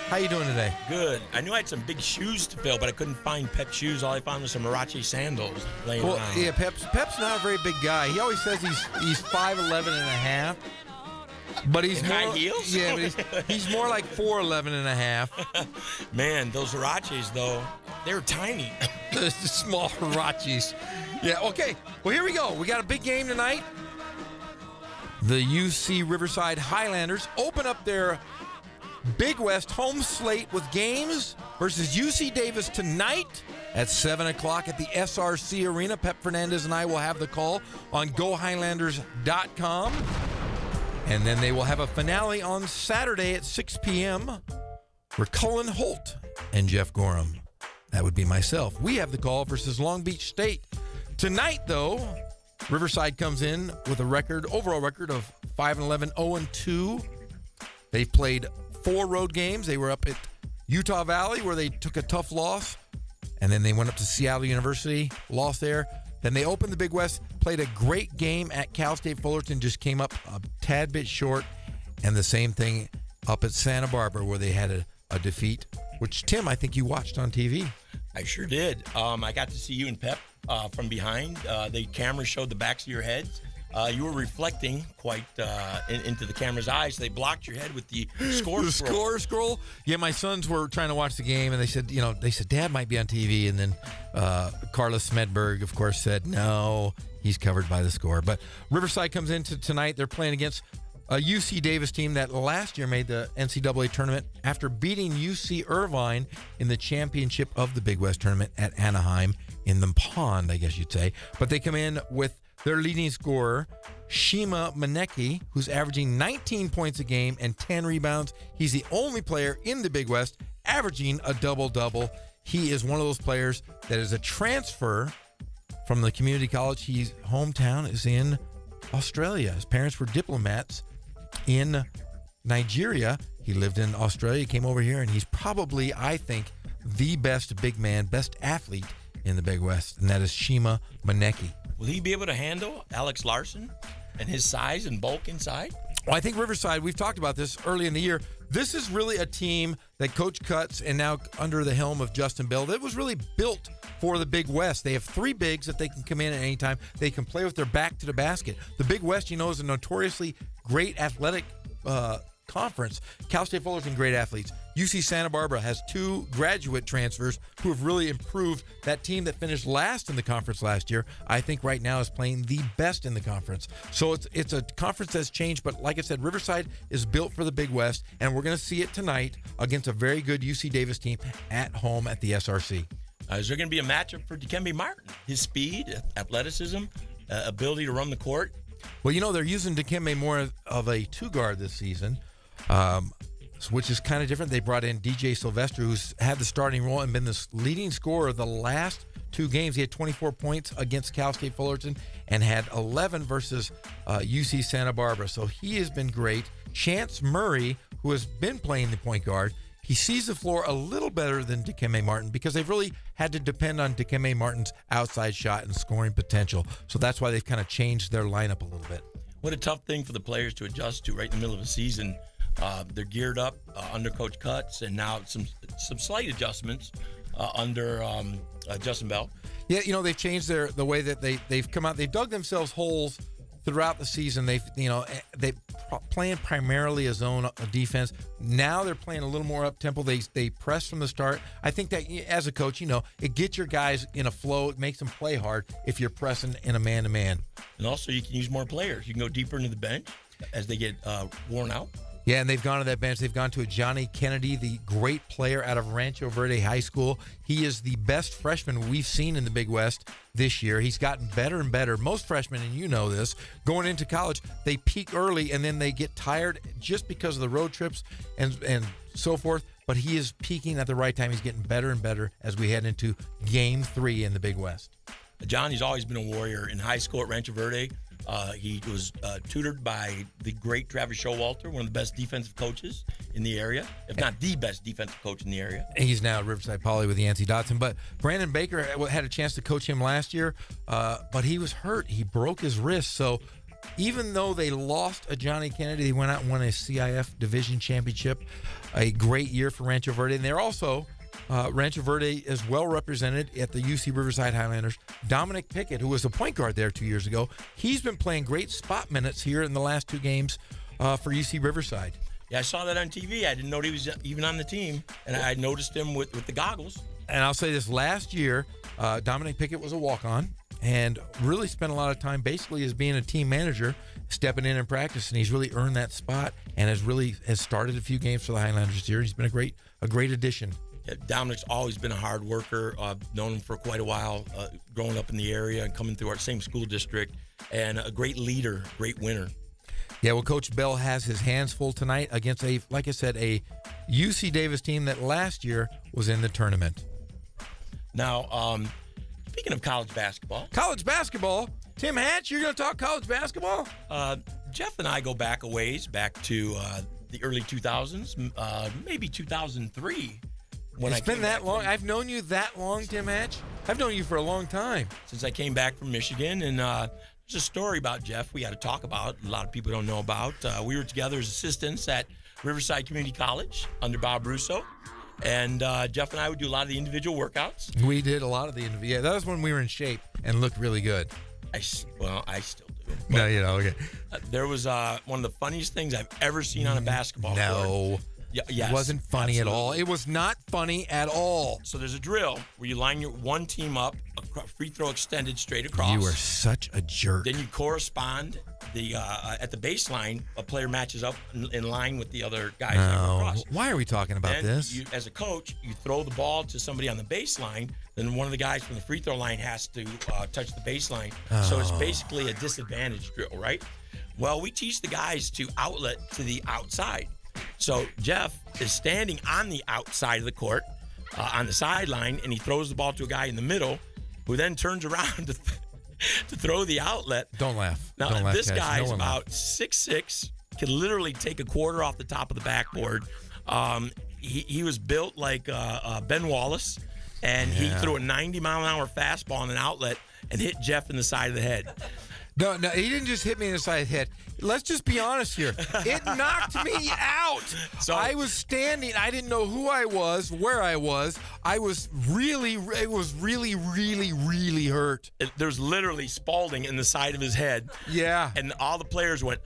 how you doing today? Good. I knew I had some big shoes to fill, but I couldn't find Pep shoes. All I found was some Huarache sandals laying around. Yeah, Pep's not a very big guy. He always says he's 5'11" and a half. But he's more, high heels? Yeah, but he's more like 4'11" and a half. Man, those Huaraches, though, they're tiny. The small Huaraches. Yeah, okay. Well, here we go. We got a big game tonight. The UC Riverside Highlanders open up their Big West home slate with games versus UC Davis tonight at 7 o'clock at the SRC Arena. Pep Fernandez and I will have the call on GoHighlanders.com. And then they will have a finale on Saturday at 6 p.m. for Cullen Holt and Jeff Gorham. That would be myself. We have the call versus Long Beach State. Tonight, though, Riverside comes in with a overall record of 5-11, 0-2. They've played 4 road games. They were up at Utah Valley where they took a tough loss. And then they went up to Seattle University, lost there. Then they opened the Big West, played a great game at Cal State Fullerton, just came up a tad bit short. And the same thing up at Santa Barbara where they had a defeat, which, Tim, I think you watched on TV. I sure did. I got to see you and Pep from behind. The camera showed the backs of your heads. You were reflecting quite into the camera's eyes. They blocked your head with the score scroll. Score scroll? Yeah, my sons were trying to watch the game, and they said, Dad might be on TV. And then Carlos Smedberg, of course, said, no, he's covered by the score. But Riverside comes into tonight. They're playing against a UC Davis team that last year made the NCAA tournament after beating UC Irvine in the championship of the Big West tournament at Anaheim in the pond, I guess you'd say. But they come in with their leading scorer, Shima Maneki, who's averaging 19 points a game and 10 rebounds. He's the only player in the Big West averaging a double-double. He is one of those players that is a transfer from the community college. His hometown is in Australia. His parents were diplomats in Nigeria. He lived in Australia, came over here, and he's probably, I think, the best big man, best athlete in the Big West, and that is Shima Maneki. Will he be able to handle Alex Larson and his size and bulk inside? Well, I think Riverside, we've talked about this early in the year. This is really a team that Coach Cutts, and now under the helm of Justin Bell, that was really built for the Big West. They have 3 bigs that they can come in at any time. They can play with their back to the basket. The Big West, is a notoriously great athletic conference. Cal State Fullerton, great athletes. UC Santa Barbara has 2 graduate transfers who have really improved. That team that finished last in the conference last year, I think right now is playing the best in the conference. So it's a conference that's changed, but like I said, Riverside is built for the Big West, and we're going to see it tonight against a very good UC Davis team at home at the SRC. Is there going to be a matchup for Dikembe Martin? His speed, athleticism, ability to run the court? Well, they're using Dikembe more of a 2-guard this season, which is kind of different. They brought in DJ Sylvester, who's had the starting role and been the leading scorer of the last 2 games. He had 24 points against Cal State Fullerton and had 11 versus UC Santa Barbara. So he has been great. Chance Murray, who has been playing the point guard, he sees the floor a little better than Dikembe Martin because they've really had to depend on Dikembe Martin's outside shot and scoring potential. So that's why they've kind of changed their lineup a little bit. What a tough thing for the players to adjust to right in the middle of a season. They're geared up under Coach Cutts, and now some slight adjustments under Justin Bell. Yeah, they've changed the way that they've come out. They've dug themselves holes throughout the season. They playing primarily a zone defense. Now they're playing a little more up tempo. They press from the start. I think that as a coach, it gets your guys in a flow. It makes them play hard if you're pressing in a man-to-man. And also, you can use more players. You can go deeper into the bench as they get worn out. Yeah, and they've gone to that bench. They've gone to a Johnny Kennedy, the great player out of Rancho Verde High School. He is the best freshman we've seen in the Big West this year. He's gotten better and better. Most freshmen, and you know this, going into college, they peak early and then they get tired just because of the road trips and so forth. But he is peaking at the right time. He's getting better and better as we head into Game 3 in the Big West. Johnny's always been a warrior. In high school at Rancho Verde, he was tutored by the great Travis Showalter, one of the best defensive coaches in the area, if not the best defensive coach in the area. He's now at Riverside Poly with Yancey Dotson. But Brandon Baker had a chance to coach him last year, but he was hurt. He broke his wrist. So even though they lost a Johnny Kennedy, they went out and won a CIF Division Championship. A great year for Rancho Verde. And they're also... Rancho Verde is well represented at the UC Riverside Highlanders. Dominic Pickett, who was a point guard there 2 years ago, he's been playing great spot minutes here in the last 2 games for UC Riverside. Yeah, I saw that on TV. I didn't know he was even on the team, and I noticed him with the goggles. And I'll say this, last year, Dominic Pickett was a walk-on and really spent a lot of time basically as being a team manager, stepping in practice, and he's really earned that spot and has started a few games for the Highlanders this year. He's been a great addition. Yeah, Dominic's always been a hard worker. I've known him for quite a while, growing up in the area and coming through our same school district, and a great leader, great winner. Yeah, well, Coach Bell has his hands full tonight against like I said, a UC Davis team that last year was in the tournament. Now, speaking of college basketball. College basketball? Tim Hatch, you're going to talk college basketball? Jeff and I go back a ways, back to the early 2000s, maybe 2003. It's been that long. I've known you that long, Tim Hatch. I've known you for a long time. Since I came back from Michigan. And there's a story about Jeff we got to talk about. A lot of people don't know about. We were together as assistants at Riverside Community College under Bob Russo. And Jeff and I would do a lot of the individual workouts. We did a lot of the individual. Yeah, that was when we were in shape and looked really good. I still do. No, okay. There was one of the funniest things I've ever seen on a basketball court. No. Yes, it wasn't funny absolutely. at all. It was not funny at all. So there's a drill where you line your one team up, a free throw extended straight across. You are such a jerk. Then you correspond. At the baseline, a player matches up in line with the other guys across. Why are we talking about this? As a coach, you throw the ball to somebody on the baseline. Then one of the guys from the free throw line has to touch the baseline. So it's basically a disadvantage drill, right? Well, we teach the guys to outlet to the outside. So Jeff is standing on the outside of the court, on the sideline, and he throws the ball to a guy in the middle, who then turns around to throw the outlet. Don't laugh. Now, Don't laugh, this guys. guy's No one about 6'6", can literally take a quarter off the top of the backboard. He was built like Ben Wallace, and he threw a 90-mile-an-hour fastball on an outlet and hit Jeff in the side of the head. No, he didn't just hit me in the side of the head. Let's just be honest here. It knocked me out. So I was standing. I didn't know who I was, where I was. It was really, really hurt. There's literally Spalding in the side of his head. Yeah. And all the players went,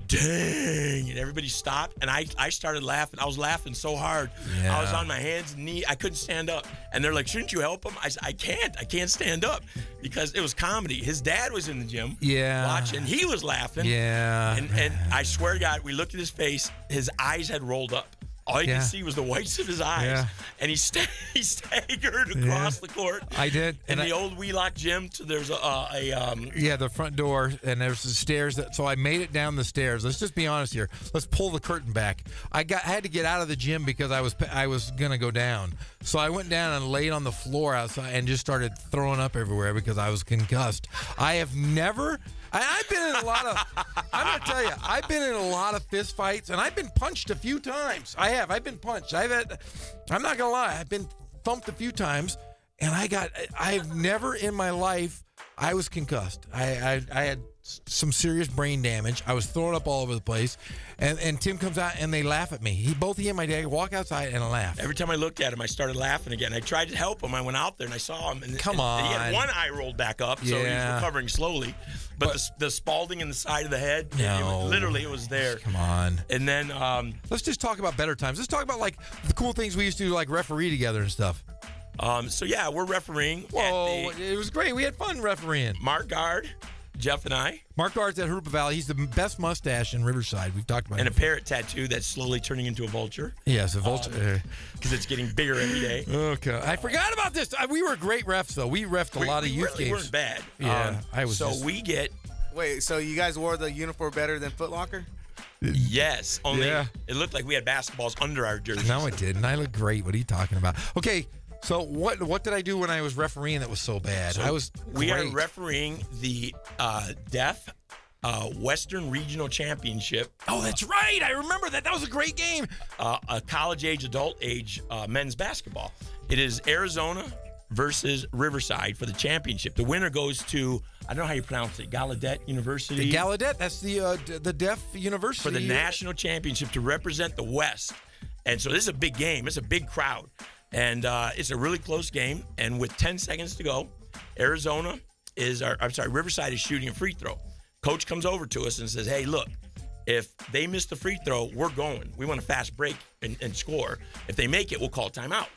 dang, and everybody stopped, and I started laughing. I was laughing so hard. Yeah. I was on my hands and knees. I couldn't stand up. And they're like, shouldn't you help him? I said, I can't stand up, because it was comedy. His dad was in the gym watching. He was laughing. Yeah. And I swear to God, we looked at his face. His eyes had rolled up. All you could see was the whites of his eyes. Yeah. And he staggered across the court. I did. In the old Wheelock gym, there's the front door, and there's the stairs. So I made it down the stairs. Let's just be honest here. Let's pull the curtain back. I had to get out of the gym because I was gonna go down. So I went down and laid on the floor outside and just started throwing up everywhere because I was concussed. I've been in a lot of. I'm gonna tell you, I've been in a lot of fist fights, and I've been punched a few times. I've been punched. I'm not gonna lie. I've been thumped a few times, and I've never in my life. I was concussed. I had some serious brain damage. I was throwing up all over the place, and Tim comes out and they laugh at me. Both he and my dad walk outside and laugh. Every time I looked at him, I started laughing again. I tried to help him. I went out there and I saw him. And he had one eye rolled back up, so he was recovering slowly. But the Spalding in the side of the head, it was there. Come on. And then let's just talk about better times. Let's talk about like the cool things we used to do, like referee together and stuff. We're refereeing. Whoa, it was great. We had fun refereeing. Mark Guard, Jeff and I. Mark Guard's at Hoopa Valley. He's the best mustache in Riverside. We've talked about And it. a parrot tattoo that's slowly turning into a vulture. Yes, a vulture. Because it's getting bigger every day. Okay. I forgot about this. We were great refs, though. We refed a lot of youth really games. weren't bad. Yeah, I was. So just- we get... Wait, so you guys wore the uniform better than Foot Locker? Yes. Only Yeah. it looked like we had basketballs under our jerseys. No, it didn't. I look great. What are you talking about? Okay, so what did I do when I was refereeing that was so bad? So I was We are great. refereeing the Deaf Western Regional Championship. Oh, that's right. I remember that. That was a great game. A college age, adult age men's basketball. It is Arizona versus Riverside for the championship. The winner goes to, I don't know how you pronounce it, Gallaudet University. The Gallaudet, that's the deaf university. For the national championship to represent the West. And so this is a big game. It's a big crowd. And it's a really close game. And with 10 seconds to go, Riverside is shooting a free throw. Coach comes over to us and says, hey, look, if they miss the free throw, we're going. We want a fast break and score. If they make it, we'll call timeout.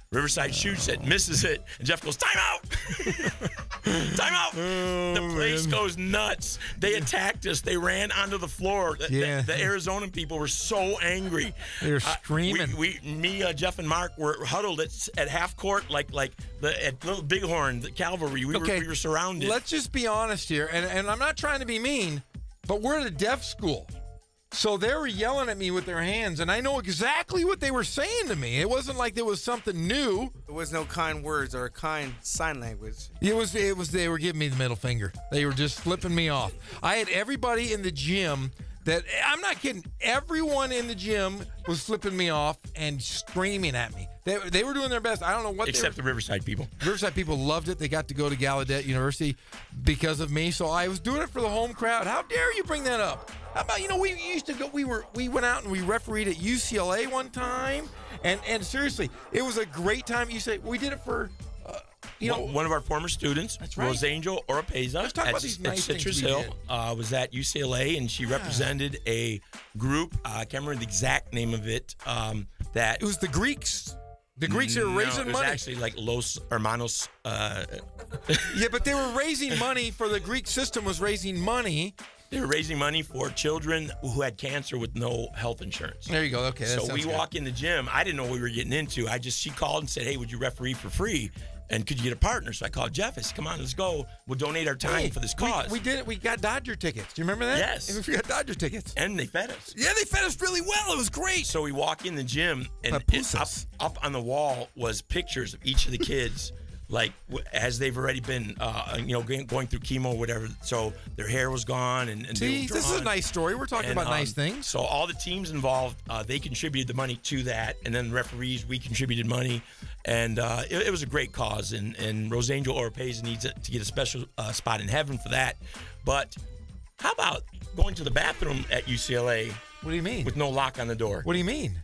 Riverside shoots it, misses it, and Jeff goes, timeout! Timeout! The place goes nuts. They attacked us. They ran onto the floor. The Arizona people were so angry. They were screaming. Jeff, and Mark were huddled at half court at Little Bighorn, the cavalry. We were surrounded. Let's just be honest here, and I'm not trying to be mean, but we're at a deaf school. So they were yelling at me with their hands, and I know exactly what they were saying to me. It wasn't like there was something new. There was no kind words or kind sign language. It was. They were giving me the middle finger. They were just flipping me off. I had everybody in the gym that, I'm not kidding, everyone in the gym was flipping me off and screaming at me. They were doing their best. I don't know what Except the Riverside people. Riverside people loved it. They got to go to Gallaudet University because of me. So I was doing it for the home crowd. How dare you bring that up? How about, we used to go, we went out and we refereed at UCLA one time. And seriously, it was a great time. You say, we did it for, one of our former students, That's right. Rosangel Oropeza Let's talk about these nice at Citrus things we Hill, was at UCLA, and she represented a group. I can't remember the exact name of it. That it was the Greeks. The Greeks were raising it was money. actually like Los Hermanos. Yeah, but they were raising money for the Greek system was raising money. They were raising money for children who had cancer with no health insurance. There you go. Okay, that so we sounds walk in the gym. I didn't know what we were getting into. She called and said, hey, would you referee for free? And could you get a partner? So I called Jeff. I said, come on, let's go. We'll donate our time for this cause. We did it. We got Dodger tickets. Do you remember that? Yes. We got Dodger tickets. And they fed us. Yeah, they fed us really well. It was great. So we walk in the gym, and up on the wall was pictures of each of the kids, like as they've already been, going through chemo or whatever. So their hair was gone, and See, they were this is a drawn. nice story. We're talking about nice things. So all the teams involved, they contributed the money to that, and then the referees, we contributed money, and it was a great cause. And Rosangel Oropeza needs to get a special spot in heaven for that. But how about going to the bathroom at UCLA? What do you mean? With no lock on the door. What do you mean?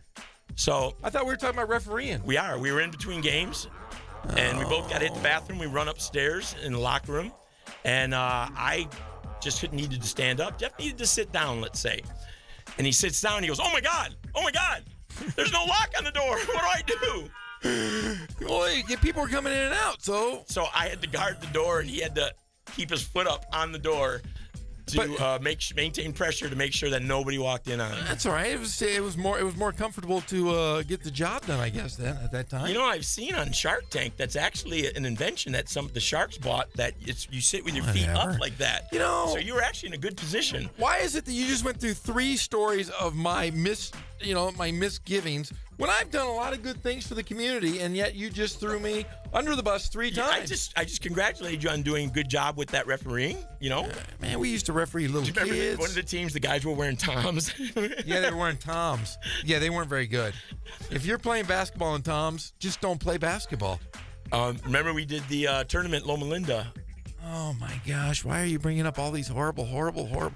So I thought we were talking about refereeing. We were in between games, and we both got to hit the bathroom. We run upstairs in the locker room, and I just needed to stand up. Jeff needed to sit down, let's say. And he sits down, and he goes, oh my God, there's no lock on the door. What do I do? Well, people were coming in and out, so I had to guard the door, and he had to keep his foot up on the door to maintain pressure to make sure that nobody walked in on it. That's all right. It was more comfortable to get the job done, I guess. Then at that time, I've seen on Shark Tank that's actually an invention that some of the sharks bought. That you sit with your feet up like that. So you were actually in a good position. Why is it that you just went through 3 stories of my misgivings when I've done a lot of good things for the community, and yet you just threw me under the bus 3 times? I just congratulated you on doing a good job with that refereeing. Man, we used to referee little kids. Remember one of the teams, the guys were wearing Toms? Yeah, they were wearing Toms. Yeah, they weren't very good. If you're playing basketball in Toms, just don't play basketball. Remember we did the tournament Loma Linda. Oh my gosh! Why are you bringing up all these horrible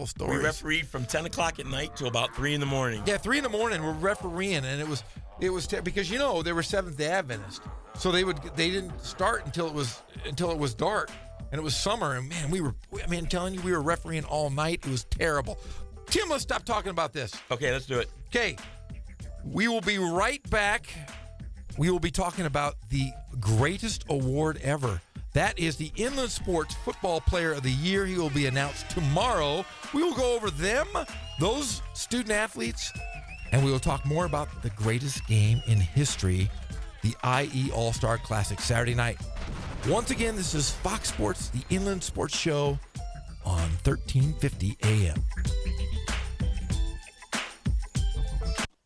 stories? We refereed from 10 o'clock at night till about 3 in the morning. Yeah, 3 in the morning we're refereeing, and it was because they were Seventh-day Adventists, so they didn't start until it was dark, and it was summer, and man, I'm telling you, we were refereeing all night. It was terrible. Tim, let's stop talking about this. Okay, let's do it. Okay, we will be right back. We will be talking about the greatest award ever That is the Inland Sports Football Player of the Year. He will be announced tomorrow. We will go over them, those student athletes, and we will talk more about the greatest game in history, the IE All-Star Classic, Saturday night. Once again, this is Fox Sports, the Inland Sports Show on 1350 AM.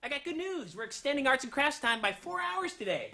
I got good news. We're extending arts and crafts time by 4 hours today.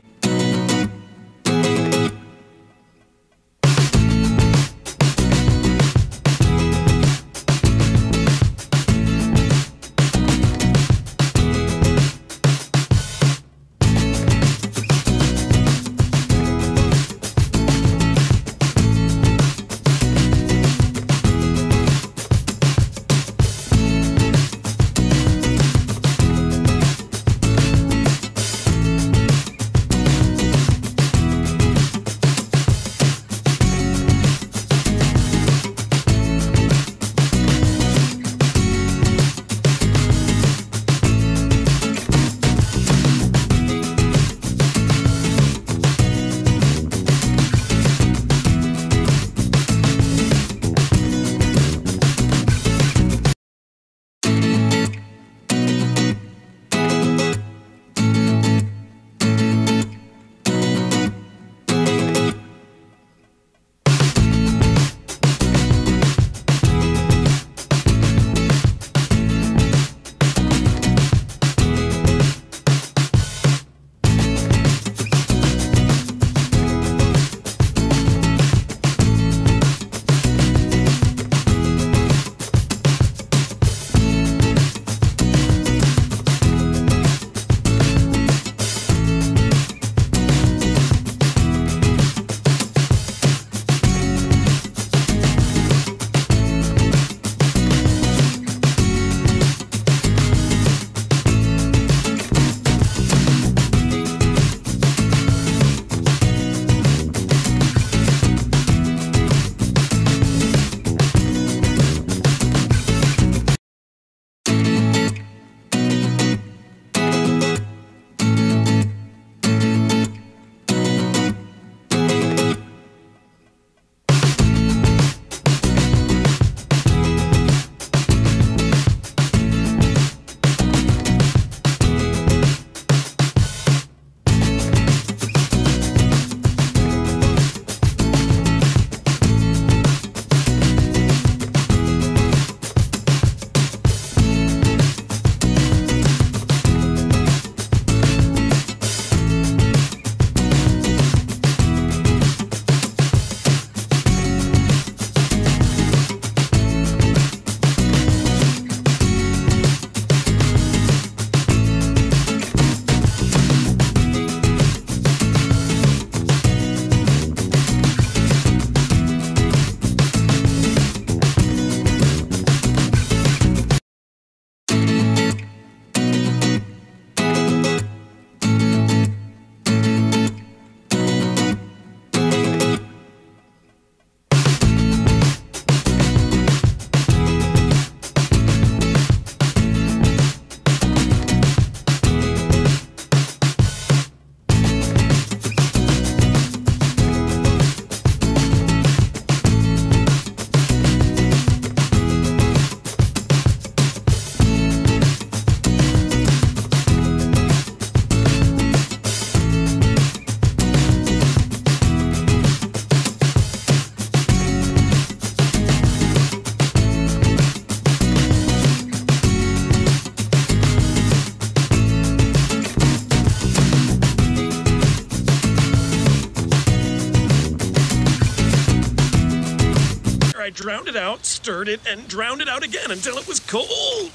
I drowned it out, stirred it, and drowned it out again until it was cold.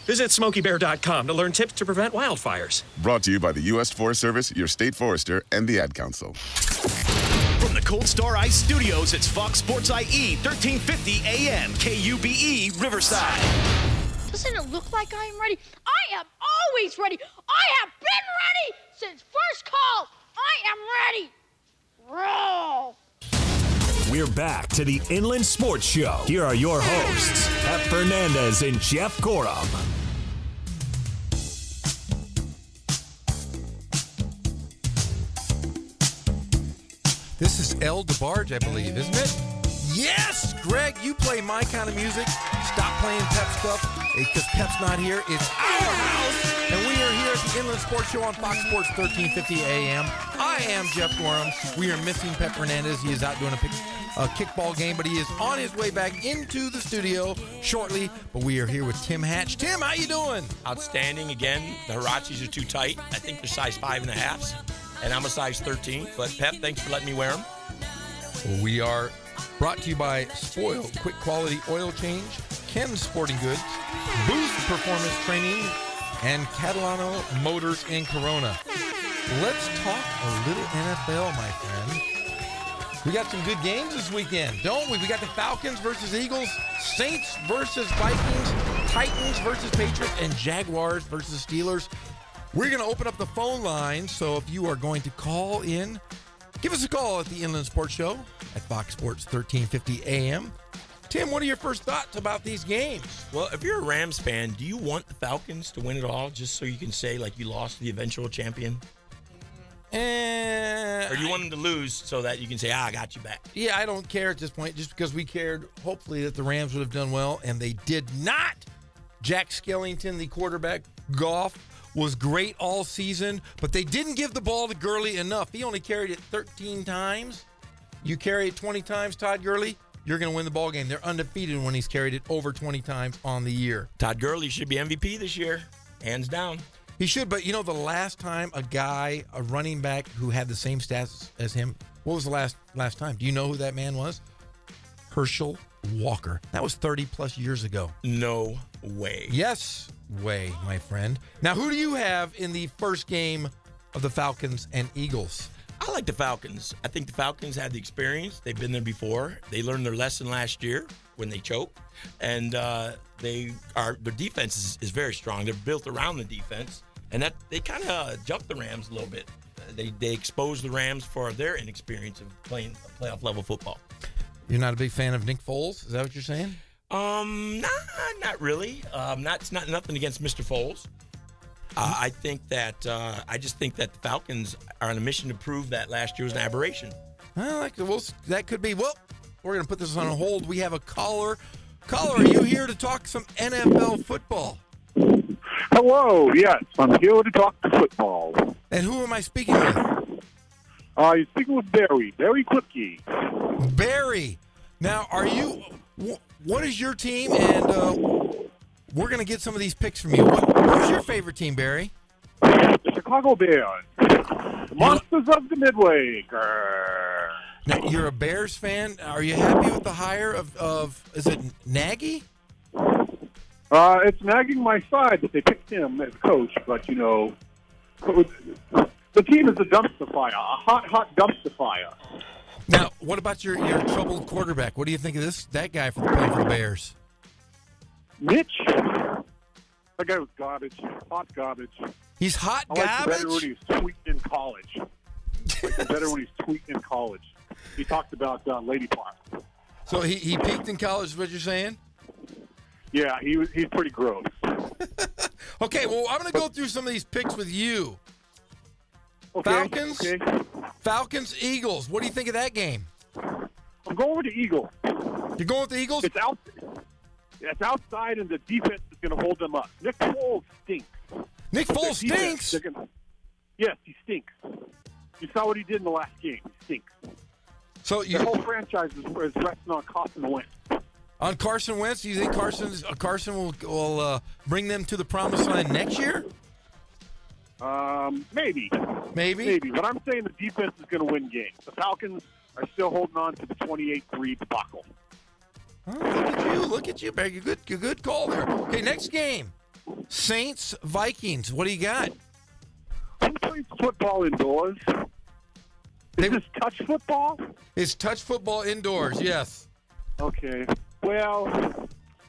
Visit SmokeyBear.com to learn tips to prevent wildfires. Brought to you by the U.S. Forest Service, your state forester, and the Ad Council. From the Cold Star Ice Studios, it's Fox Sports IE, 1350 AM, KUBE, Riverside. Doesn't it look like I am ready? I am always ready. I have been ready since first call. I am ready. Roll. We're back to the Inland Sports Show. Here are your hosts, Pep Fernandez and Jeff Gorham. This is El DeBarge, I believe, isn't it? Yes, Greg, you play my kind of music. Stop playing Pep stuff because Pep's not here. It's our house, and we are here at the Inland Sports Show on Fox Sports 1350 AM. I am Jeff Gorham. We are missing Pep Fernandez. He is out doing a kickball game, but he is on his way back into the studio shortly. But we are here with Tim Hatch. Tim, how you doing? Outstanding. Again, the Hirachis are too tight. I think they're size 5.5s, and I'm a size 13. But Pep, thanks for letting me wear them. Well, we are brought to you by Spoil, quick quality oil change, Ken's Sporting Goods, Boost Performance Training, and Catalano Motors in Corona. Let's talk a little NFL, my friend. We got some good games this weekend, don't we? We got the Falcons versus Eagles, Saints versus Vikings, Titans versus Patriots, and Jaguars versus Steelers. We're going to open up the phone line, so if you are going to call in, give us a call at the Inland Sports Show at Fox Sports 1350 AM. Tim, what are your first thoughts about these games? Well, if you're a Rams fan, do you want the Falcons to win it all just so you can say, like, you lost to the eventual champion? Or do you want them to lose so that you can say, I got you back? Yeah, I don't care at this point, just because we cared, hopefully, that the Rams would have done well, and they did not. Jack Skellington, the quarterback, Goff, was great all season, but they didn't give the ball to Gurley enough. He only carried it 13 times. You carry it 20 times, Todd Gurley, you're going to win the ball game. They're undefeated when he's carried it over 20 times on the year. Todd Gurley should be MVP this year, hands down. He should, but you know, the last time a running back who had the same stats as him, what was the last time? Do you know who that man was? Herschel Walker. That was 30-plus years ago. No way. Yes, way, my friend. Now, who do you have in the first game of the Falcons and Eagles? I like the Falcons. I think the Falcons have the experience. They've been there before. They learned their lesson last year when they choked. And their defense is very strong. They're built around the defense. And that they kind of jumped the Rams a little bit. They exposed the Rams for their inexperience of playing playoff level football. You're not a big fan of Nick Foles? Is that what you're saying? Not really. It's not nothing against Mr. Foles. I think that I just think that the Falcons are on a mission to prove that last year was an aberration. Well, that could be. Well, we're going to put this on hold. We have a caller. Caller, are you here to talk some NFL football? Hello, yes, I'm here to talk to football. And who am I speaking with? You're speaking with Barry Klipke. Barry. Now, what is your team? And we're going to get some of these picks from you. Who's your favorite team, Barry? The Chicago Bears. The Monsters of the Midway. Grr. Now, you're a Bears fan. Are you happy with the hire of is it Nagy? It's nagging my side that they picked him as coach, but, you know, the team is a dumpster fire, a hot dumpster fire. Now, what about your troubled quarterback? What do you think of that guy playing for the Bears? Mitch? That guy was garbage, hot garbage. He's hot garbage? I liked better when he was tweeting in college. Better when he's tweeting in college. He talked about Lady Park. So he peaked in college, is what you're saying? Yeah, he's pretty gross. Okay, well, I'm going to go through some of these picks with you. Okay, Falcons, Eagles. What do you think of that game? I'm going with the Eagles. You're going with the Eagles? It's outside, and the defense is going to hold them up. Nick Foles stinks. Nick Foles stinks? Yes, he stinks. You saw what he did in the last game. He stinks. So the whole franchise is resting on Carson Wentz. On Carson Wentz, do you think Carson will bring them to the promised land next year? Maybe. Maybe? But I'm saying the defense is going to win games. The Falcons are still holding on to the 28-3 debacle. Oh, look at you, Barry. Good call there. Okay, next game. Saints, Vikings. What do you got? Who plays football indoors? Is this touch football? It's touch football indoors, yes. Okay. Well,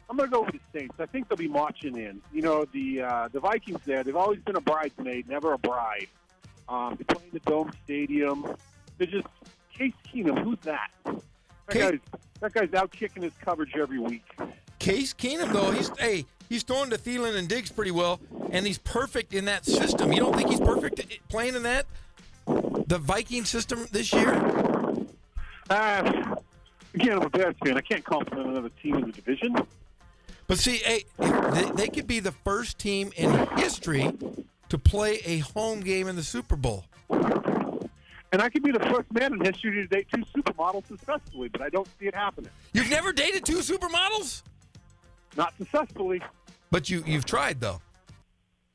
I'm going to go with the Saints. I think they'll be marching in. You know, the Vikings there, they've always been a bridesmaid, never a bride. They play in the Dome Stadium. They're just Case Keenum. Who's that? That guy's out kicking his coverage every week. Case Keenum, though, he's throwing to Thielen and Diggs pretty well, and he's perfect in that system. You don't think he's perfect playing in the Viking system this year? Again, I'm a Bears fan. I can't compliment another team in the division. But see, hey, they could be the first team in history to play a home game in the Super Bowl. And I could be the first man in history to date 2 supermodels successfully, but I don't see it happening. You've never dated 2 supermodels? Not successfully. But you've tried, though.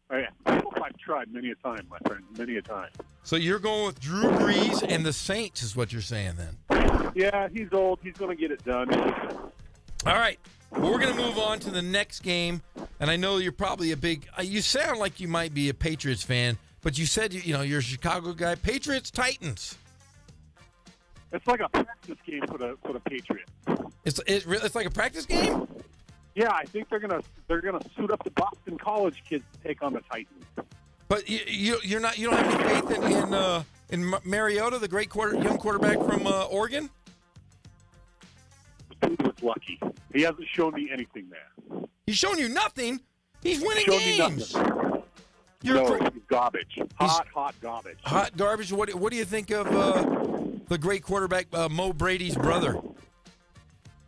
Oh, yeah. I've tried many a time, my friend, many a time. So you're going with Drew Brees and the Saints is what you're saying then? Yeah, he's old. He's going to get it done. All right. Well, we're going to move on to the next game. And I know you're probably a big you sound like you might be a Patriots fan, but you said you're a Chicago guy. Patriots, Titans. It's like a practice game for the Patriots. It's like a practice game? Yeah, I think they're gonna suit up the Boston College kids to take on the Titans. But you don't have any faith in Mariota, the great young quarterback from Oregon? He was lucky. He hasn't shown me anything there. He's shown you nothing. He's winning games. He's garbage. Hot garbage. Hot garbage. What do you think of the great quarterback Mo Brady's brother?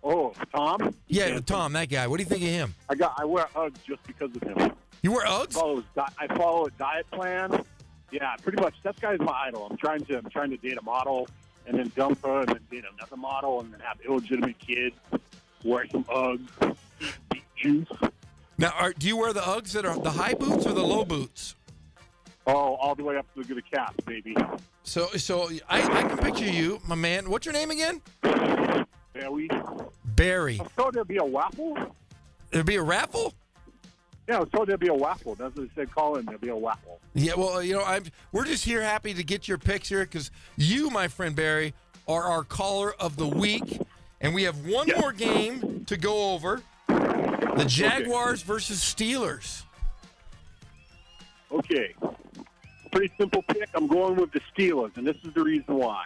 Oh, Tom? Yeah, Tom, that guy. What do you think of him? I wear Uggs just because of him. You wear Uggs? I follow a diet plan. Yeah, pretty much. That guy's my idol. I'm trying to date a model and then dump her and then date another model and then have illegitimate kids, wear some Uggs, eat beet juice. Now, do you wear the Uggs that are the high boots or the low boots? Oh, all the way up to the calf, baby. So I can picture you, my man. What's your name again? Barry. I was told there'd be a waffle. There'd be a raffle? Yeah, I was told there'd be a waffle. That's what they said. Call in. There'll be a waffle. Yeah, well, we're just here happy to get your picks here because you, my friend Barry, are our caller of the week. And we have one more game to go over. The Jaguars versus Steelers. Okay. Pretty simple pick. I'm going with the Steelers, and this is the reason why.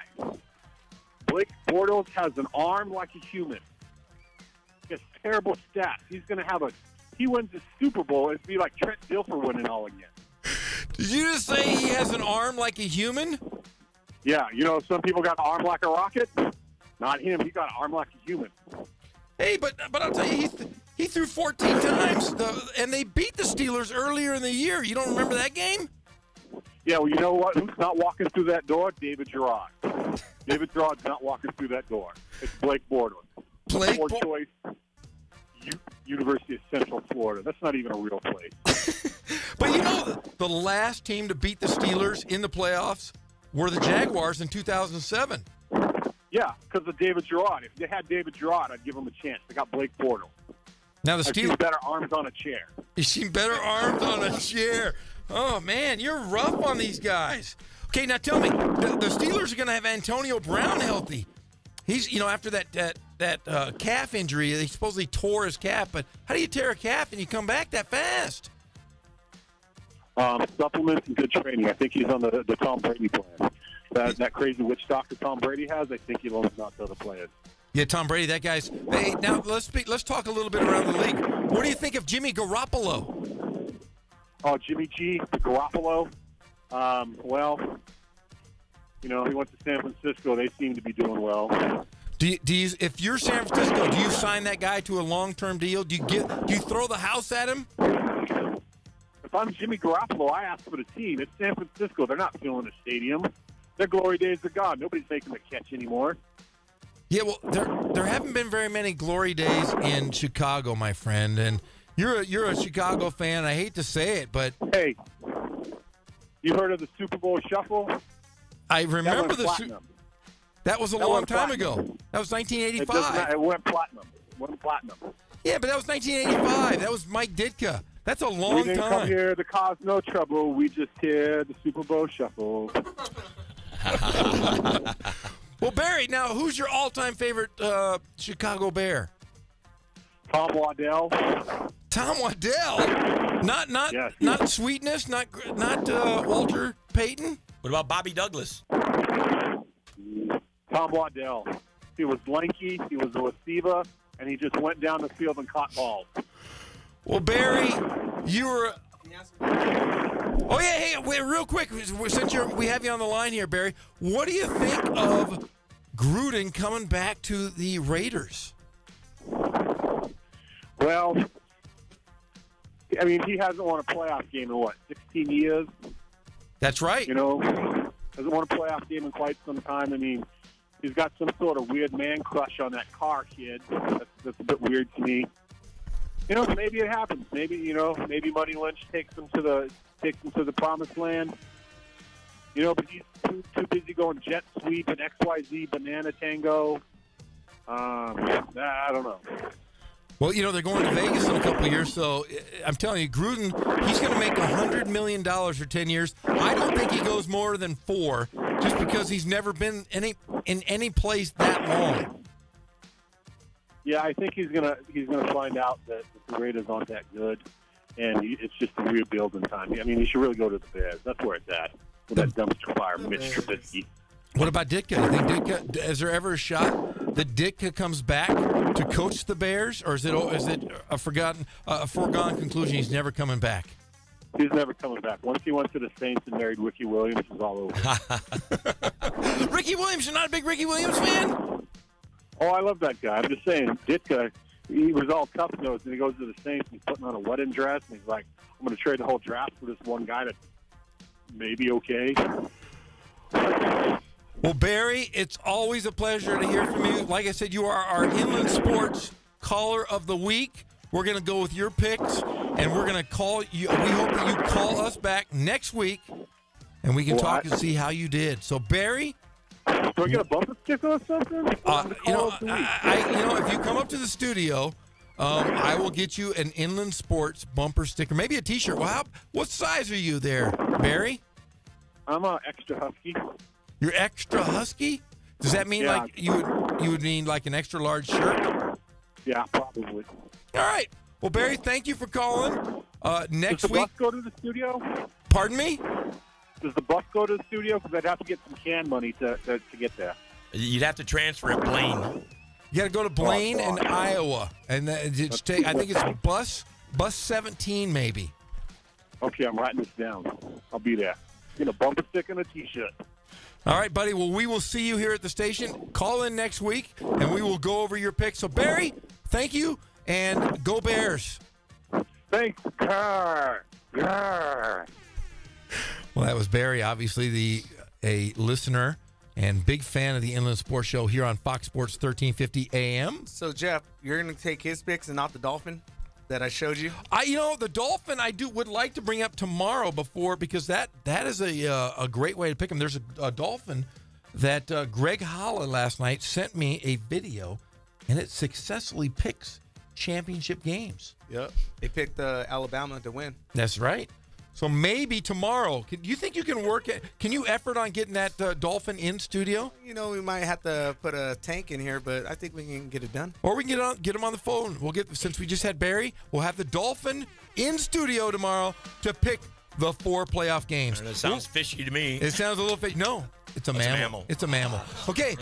Blake Bortles has an arm like a human. He has terrible stats. He's going to have he wins the Super Bowl, it'd be like Trent Dilfer winning all again. Did you just say he has an arm like a human? Yeah, some people got an arm like a rocket. Not him. He got an arm like a human. Hey, but I'll tell you, he threw 14 times, and they beat the Steelers earlier in the year. You don't remember that game? Yeah, well, you know what? Who's not walking through that door? David Gerard. David Gerard's not walking through that door. It's Blake Bortles. Choice. University of Central Florida. That's not even a real place. But the last team to beat the Steelers in the playoffs were the Jaguars in 2007. Yeah, because of David Gerard. If they had David Gerard, I'd give them a chance. They got Blake Bortles. Now the I've seen better arms on a chair. You've seen better arms on a chair. Oh, man, you're rough on these guys. Okay, now tell me, the Steelers are going to have Antonio Brown healthy. He's, after that calf injury, they supposedly tore his calf. But how do you tear a calf and you come back that fast? Supplements and good training. I think he's on the Tom Brady plan. That crazy witch doctor Tom Brady has, I think he loves not to the players. Yeah, Tom Brady, that guy's. Hey, now let's talk a little bit around the league. What do you think of Jimmy Garoppolo? Oh, Jimmy G, Garoppolo. He went to San Francisco. They seem to be doing well. Do you, if you're San Francisco, do you sign that guy to a long-term deal? Do you throw the house at him? If I'm Jimmy Garoppolo, I ask for the team. It's San Francisco. They're not filling the stadium. Their glory days are gone. Nobody's making the catch anymore. Yeah, well, there haven't been very many glory days in Chicago, my friend. And you're a Chicago fan. I hate to say it, but hey, you heard of the Super Bowl Shuffle? I remember that was a long time ago. That was 1985. It went platinum. Yeah, but that was 1985. That was Mike Ditka. That's a long time. We didn't come here to cause no trouble. We just hear the Super Bowl Shuffle. Well, Barry, now who's your all-time favorite Chicago Bear? Tom Waddell. Tom Waddell? Not Sweetness? Not Walter Payton? What about Bobby Douglas? Tom Waddell. He was lanky. He was a receiver, and he just went down the field and caught balls. Well, Barry, you were. Oh yeah, hey, wait, real quick, since we have you on the line here, Barry. What do you think of Gruden coming back to the Raiders? Well, I mean, he hasn't won a playoff game in, 16 years? That's right. You know, hasn't won a playoff game in quite some time. I mean, he's got some sort of weird man crush on that Carr kid. That's a bit weird to me. You know, maybe it happens. Maybe Money Lynch takes him to the promised land. You know, but he's too busy going jet sweep and XYZ banana tango. I don't know. Well, you know, they're going to Vegas in a couple of years, so I'm telling you, Gruden, he's going to make $100 million for 10 years. I don't think he goes more than 4, just because he's never been in any place that long. Yeah, I think he's gonna find out that the Raiders aren't that good, and it's just a rebuilding time. I mean, he should really go to the Bears. That's where it's at. With that dumpster fire, Mitch Trubisky. What about Ditka? You think Ditka? Is there ever a shot that Ditka comes back to coach the Bears, or is it a foregone conclusion? He's never coming back. He's never coming back. Once he went to the Saints and married Ricky Williams, it's all over. Ricky Williams, you're not a big Ricky Williams fan? Oh, I love that guy. I'm just saying, Ditka, he was all tough-nosed, and he goes to the Saints, and he's putting on a wedding dress, and he's like, I'm going to trade the whole draft for this one guy that's maybe okay. Well, Barry, it's always a pleasure to hear from you. Like I said, you are our Inland Sports Caller of the Week. We're going to go with your picks, and we're going to call you. We hope that you call us back next week, and we can talk and see how you did. So, Barry, do I get a bumper sticker or something? If you come up to the studio, I will get you an Inland Sports bumper sticker, maybe a T-shirt. Well, what size are you there, Barry? I'm an extra husky. You're extra husky? Does that mean like you would mean like an extra large shirt? Yeah, probably. All right. Well, Barry, thank you for calling. Next week. Does the bus go to the studio? Pardon me? Does the bus go to the studio? Because I'd have to get some can money to get there. You'd have to transfer at Blaine. You got to go to Blaine in Iowa, and I think it's bus 17 maybe. Okay, I'm writing this down. I'll be there. Get a bumper sticker and a T-shirt. All right, buddy. Well, we will see you here at the station. Call in next week, and we will go over your picks. So, Barry, thank you, and go Bears. Thanks. Grr. Grr. Well, that was Barry, obviously a listener and big fan of the Inland Sports Show here on Fox Sports 1350 AM. So, Jeff, you're going to take his picks and not the Dolphin that I showed you? The Dolphin I would like to bring up tomorrow because that is a great way to pick him. There's a Dolphin that Greg Holla last night sent me a video, and it successfully picks championship games. Yep. They picked Alabama to win. That's right. So maybe tomorrow. Do you think you can work it? Can you effort on getting that Dolphin in studio? You know, we might have to put a tank in here, but I think we can get it done. Or we can get him on the phone. Since we just had Barry, we'll have the Dolphin in studio tomorrow to pick the 4 playoff games. That sounds fishy to me. It sounds a little fishy. No, it's a mammal. It's a mammal. Okay.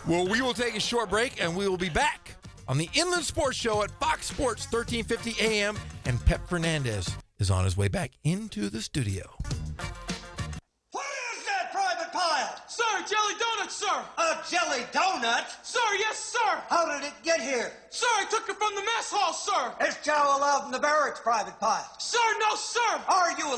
Well, we will take a short break, and we will be back on the Inland Sports Show at Fox Sports 1350 AM, and Pep Fernandez is on his way back into the studio. What is that, Private Pile? Sir, jelly donuts, sir. A jelly donut? Sir, yes, sir. How did it get here? Sir, I took it from the mess hall, sir. It's chow allowed in the barracks, Private Pile. Sir, no, sir. Are you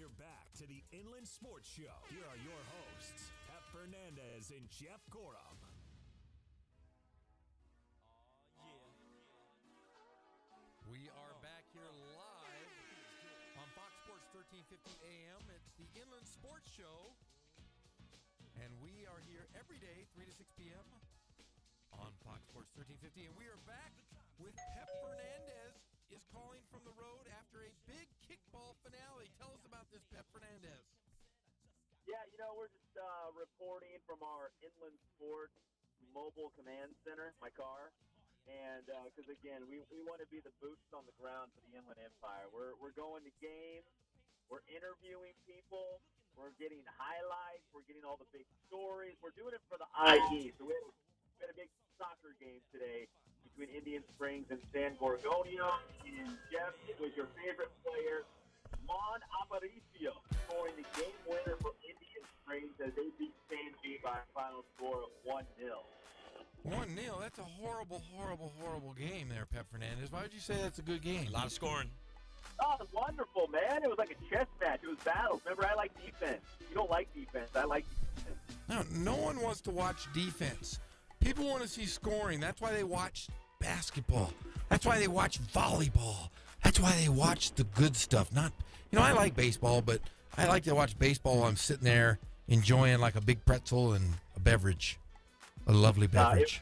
We're back to the Inland Sports Show. Here are your hosts, Pep Fernandez and Jeff Gorham. We are back here live on Fox Sports 1350 AM. It's the Inland Sports Show. And we are here every day, 3 to 6 p.m. on Fox Sports 1350. And we are back with Pep Fernandez is calling from the road after a big kickball finale. Tell us about this, Pep Fernandez. Yeah, we're just reporting from our Inland Sports Mobile Command Center, my car. And because, again, we want to be the boots on the ground for the Inland Empire. We're going to games. We're interviewing people. We're getting highlights. We're getting all the big stories. We're doing it for the IE. So we had a big soccer game today between Indian Springs and San Gorgonio. And, Jeff, it was your favorite player, Mon Aparicio, scoring the game winner for Indian Springs as they beat San G by a final score of 1-0. 1-0. That's a horrible, horrible, horrible game there, Pep Fernandez. Why would you say that's a good game? A lot of scoring. Oh, it was wonderful, man. It was like a chess match. It was battles. Remember, I like defense. You don't like defense. I like defense. No one wants to watch defense. People want to see scoring. That's why they watch basketball. That's why they watch volleyball. That's why they watch the good stuff. I like baseball, but I like to watch baseball while I'm sitting there enjoying like a big pretzel and a beverage. A lovely beverage.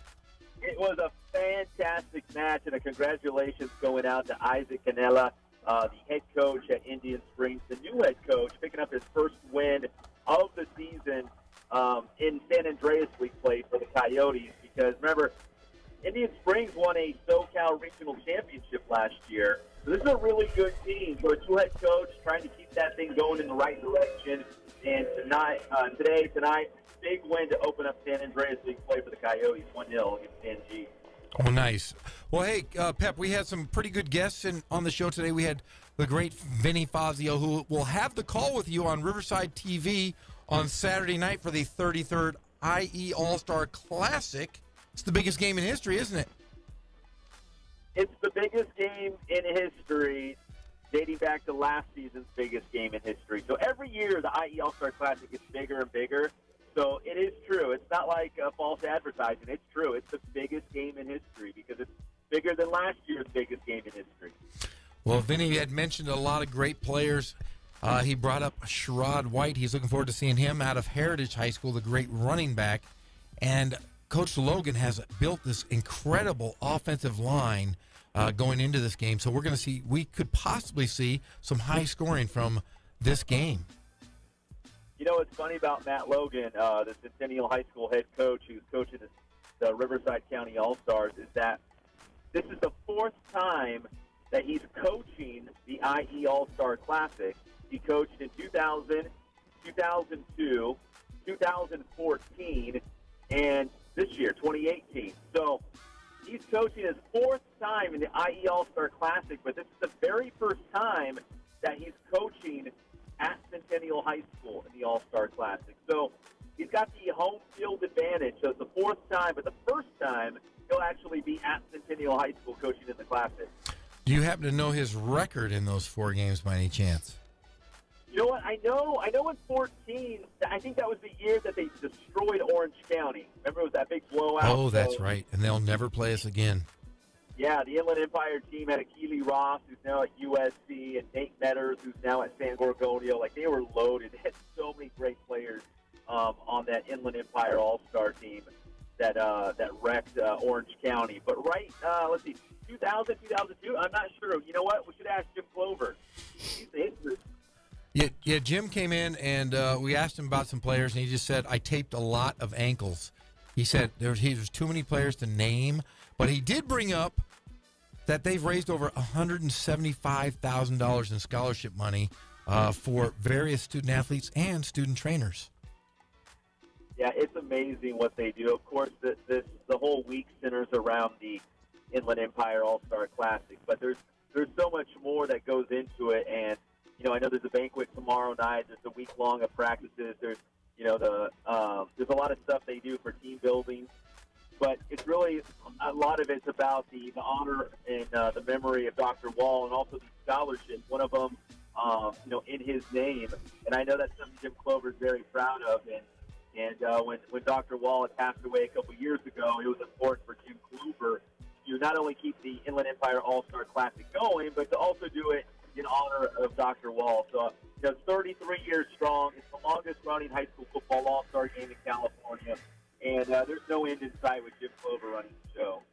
It was a fantastic match, and a congratulations going out to Isaac Canella, the head coach at Indian Springs, the new head coach, picking up his first win of the season in San Andreas League play for the Coyotes. Because, remember, Indian Springs won a SoCal Regional Championship last year. So this is a really good team. So a new head coach trying to keep that thing going in the right direction. And tonight, big win to open up San Andreas League play for the Coyotes, 1-0 against San G. Oh, nice. Well, hey, Pep, we had some pretty good guests on the show today. We had the great Vinny Fazio, who will have the call with you on Riverside TV on Saturday night for the 33rd IE All-Star Classic. It's the biggest game in history, isn't it? It's the biggest game in history, dating back to last season's biggest game in history. So every year, the IE All-Star Classic gets bigger and bigger. So it is true. It's not like false advertising. It's true. It's the biggest game in history because it's bigger than last year's biggest game in history. Well, Vinny had mentioned a lot of great players. He brought up Sherrod White. He's looking forward to seeing him out of Heritage High School, the great running back. And Coach Logan has built this incredible offensive line going into this game. So we could possibly see some high scoring from this game. You know what's funny about Matt Logan, the Centennial High School head coach who's coaching the Riverside County All-Stars, is that this is the fourth time that he's coaching the IE All-Star Classic. He coached in 2000, 2002, 2014, and this year, 2018. So he's coaching his fourth time in the IE All-Star Classic, but this is the very first time that he's coaching at Centennial High School in the All-Star Classic. So he's got the home field advantage. So it's the fourth time, but the first time he'll actually be at Centennial High School coaching in the Classic. Do you happen to know his record in those 4 games by any chance? You know what? I know in 14, I think that was the year that they destroyed Orange County. Remember it was that big blowout? Oh, that's right. And they'll never play us again. Yeah, the Inland Empire team had Akili Ross, who's now at USC, and Nate Metters, who's now at San Gorgonio. Like, they were loaded. They had so many great players on that Inland Empire All-Star team that wrecked Orange County. But let's see, 2000, 2002, I'm not sure. You know what? We should ask Jim Clover. He's the history. Yeah, Jim came in, and we asked him about some players, and he just said, I taped a lot of ankles. He said there's too many players to name, but he did bring up that they've raised over $175,000 in scholarship money for various student athletes and student trainers. Yeah, it's amazing what they do. Of course, the whole week centers around the Inland Empire All-Star Classic, but there's so much more that goes into it. And I know there's a banquet tomorrow night. There's a week long of practices. There's there's a lot of stuff they do for team building. But it's really, a lot of it's about the honor and the memory of Dr. Wall, and also the scholarships. One of them in his name. And I know that's something Jim Clover is very proud of. And when Dr. Wall had passed away a couple years ago, it was important for Jim Clover to not only keep the Inland Empire All-Star Classic going, but to also do it in honor of Dr. Wall. So, 33 years strong. It's the longest-running high school football All-Star game in California. And there's no end in sight with Jim Clover running the show.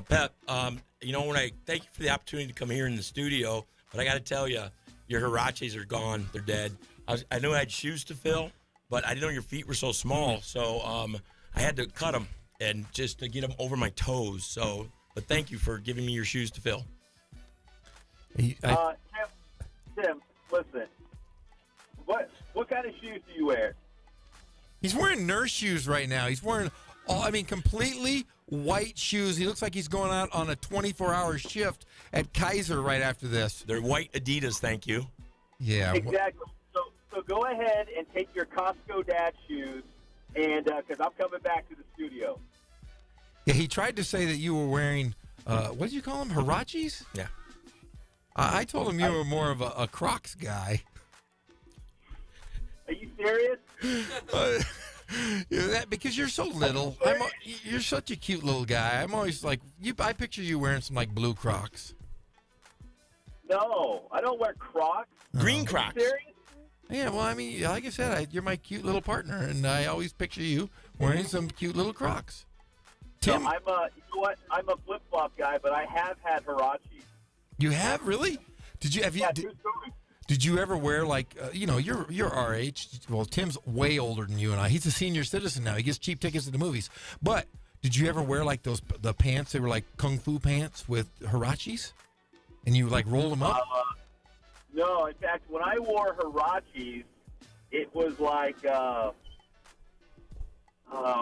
Pep, when I thank you for the opportunity to come here in the studio, but I got to tell you, your Hirachis are gone. They're dead. I knew I had shoes to fill, but I didn't know your feet were so small. So I had to cut them and just to get them over my toes. So, but thank you for giving me your shoes to fill. Tim, listen. What kind of shoes do you wear? He's wearing nurse shoes right now. He's wearing, completely white shoes. He looks like he's going out on a 24-hour shift at Kaiser right after this. They're white Adidas, thank you. Yeah. Exactly. So go ahead and take your Costco dad shoes, and because I'm coming back to the studio. Yeah, he tried to say that you were wearing, what did you call them, Hirachis? Yeah. I told him you were more of a Crocs guy. Are you serious? Because you're so little. You're such a cute little guy. I'm always like, I picture you wearing some like blue Crocs. No, I don't wear Crocs. Green Crocs. Are you serious? Yeah, well, like I said, you're my cute little partner, and I always picture you wearing some cute little Crocs. Tim, no, I'm a flip flop guy, but I have had Hirachis. You have really? Did you? Did you ever wear you're our age? Well, Tim's way older than you and I. He's a senior citizen now. He gets cheap tickets to the movies. But did you ever wear like the pants? They were like kung fu pants with Hirachis, and you like roll them up. No, in fact, when I wore Hirachis, it was like, oh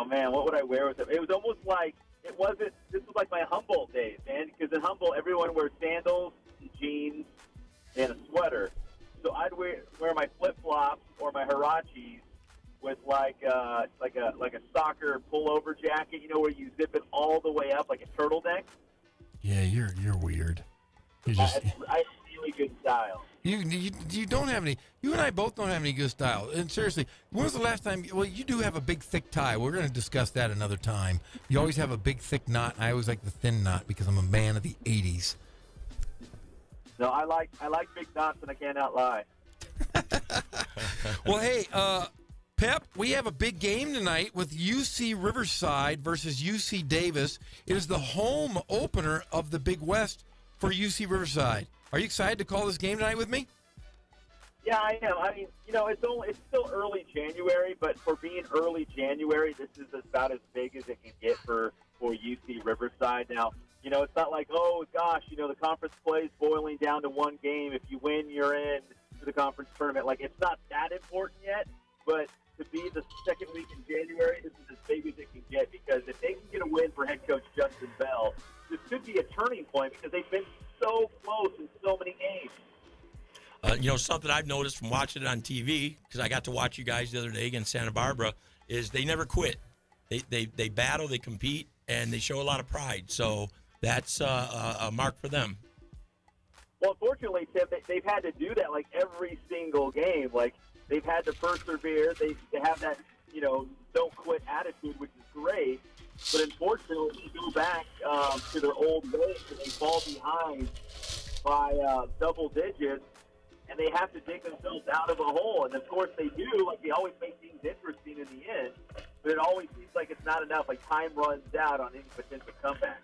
man, what would I wear with them? It was almost like this was like my Humboldt days, man. Because in Humboldt, everyone wears sandals, jeans, and a sweater. So I'd wear my flip-flops or my Hirachis with like a soccer pullover jacket, where you zip it all the way up like a turtleneck. Yeah, you're weird. I have really good style. You don't have any. You and I both don't have any good style. And seriously, when was the last time? Well, you do have a big thick tie. We're going to discuss that another time. You always have a big thick knot. I always like the thin knot because I'm a man of the '80s. No, I like big knots, and I cannot lie. Well, hey, Pep, we have a big game tonight with UC Riverside versus UC Davis. It is the home opener of the Big West for UC Riverside. Are you excited to call this game tonight with me? Yeah, I am. I mean, it's still early January, but for being early January, this is about as big as it can get for UC Riverside. Now, it's not like, oh, gosh, the conference play is boiling down to one game. If you win, you're in to the conference tournament. Like, it's not that important yet, but to be the second week in January, this is as big as it can get because if they can get a win for head coach Justin Bell, this could be a turning point because they've been so close in so many games. Something I've noticed from watching it on TV, because I got to watch you guys the other day against Santa Barbara, is they never quit. They battle, they compete, and they show a lot of pride. So that's a mark for them. Well, unfortunately, Tim, they've had to do that like every single game. Like they've had to persevere. They have that don't quit attitude, which is great. But unfortunately, you go back to their old ways and they fall behind by double digits, and they have to dig themselves out of a hole. And, of course, they do. Like, they always make things interesting in the end, but it always seems like it's not enough. Like, time runs out on any potential comeback.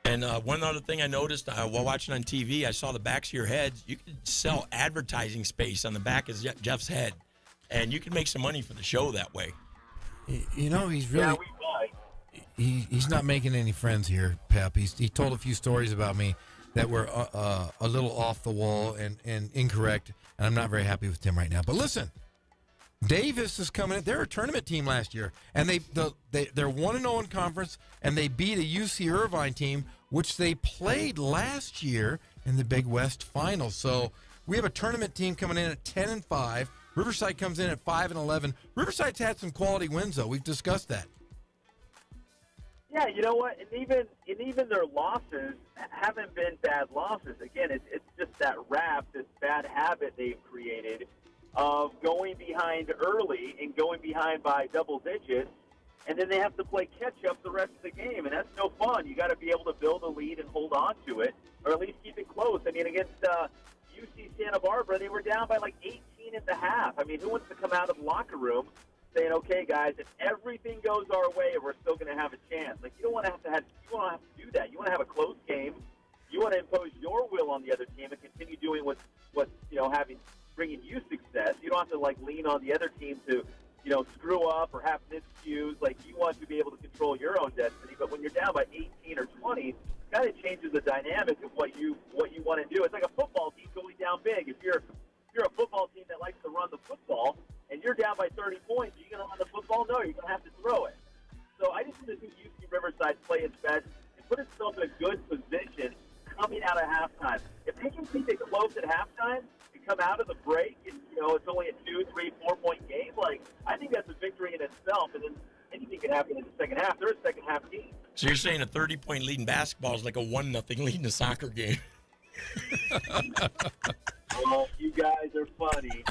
And one other thing I noticed while watching on TV, I saw the backs of your heads. You could sell advertising space on the back of Jeff's head, and you can make some money for the show that way. He's really... Yeah, he's not making any friends here, Pep. He told a few stories about me that were a little off the wall and incorrect, and I'm not very happy with Tim right now. But listen, Davis is coming in. They're a tournament team last year, and they're 1-0 in conference, and they beat a UC Irvine team, which they played last year in the Big West Finals. So we have a tournament team coming in at 10-5. Riverside comes in at 5-11. Riverside's had some quality wins, though. We've discussed that. Yeah, you know what? And even their losses haven't been bad losses. Again, it's just that that rap, this bad habit they've created of going behind early and going behind by double digits, and then they have to play catch-up the rest of the game, and that's no fun. You got to be able to build a lead and hold on to it, or at least keep it close. I mean, against UC Santa Barbara, they were down by like 18 at the half. I mean, who wants to come out of the locker room saying, "Okay, guys, if everything goes our way, we're still going to have a chance"? Like, you don't want to have to do that. You want to have a close game. You want to impose your will on the other team and continue doing what's bringing you success. You don't have to like lean on the other team to screw up or have miscues. Like, you want to be able to control your own destiny. But when you're down by 18 or 20, it kind of changes the dynamic of what you want to do. It's like a football team going down big. If you're a football team that likes to run the football and you're down by 30 points, are you going to run the football? No, you're going to have to throw it. So I just want to see UC Riverside play its best and put itself in a good position coming out of halftime. If they can keep it close at halftime and come out of the break, and it's only a 2, 3, 4 point game, like, I think that's a victory in itself. And then anything can happen in the second half. They're a second half team. So you're saying a 30-point lead in basketball is like a 1-0 lead in a soccer game? Oh, you guys are funny.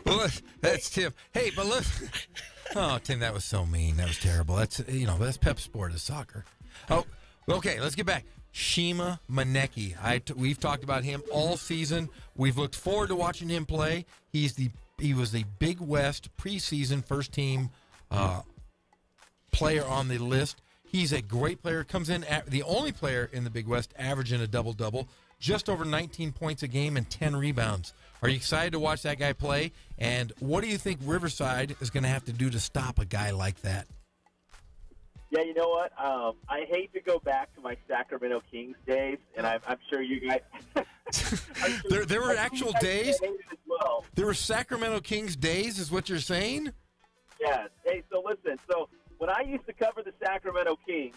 Well, that's Tim. Hey, but look. Oh, Tim, that was so mean. That was terrible. That's Pep Sport is soccer. Oh, okay. Let's get back. Shima Maneki. We've talked about him all season. We've looked forward to watching him play. He was the Big West preseason first team player on the list. He's a great player. Comes in the only player in the Big West averaging a double-double, just over 19 points a game and 10 rebounds. Are you excited to watch that guy play? And what do you think Riverside is going to have to do to stop a guy like that? Yeah, you know what? I hate to go back to my Sacramento Kings days, and I'm sure you guys. There were actual days. As well. There were Sacramento Kings days, is what you're saying? Yes. Hey, so listen. So when I used to cover the Sacramento Kings,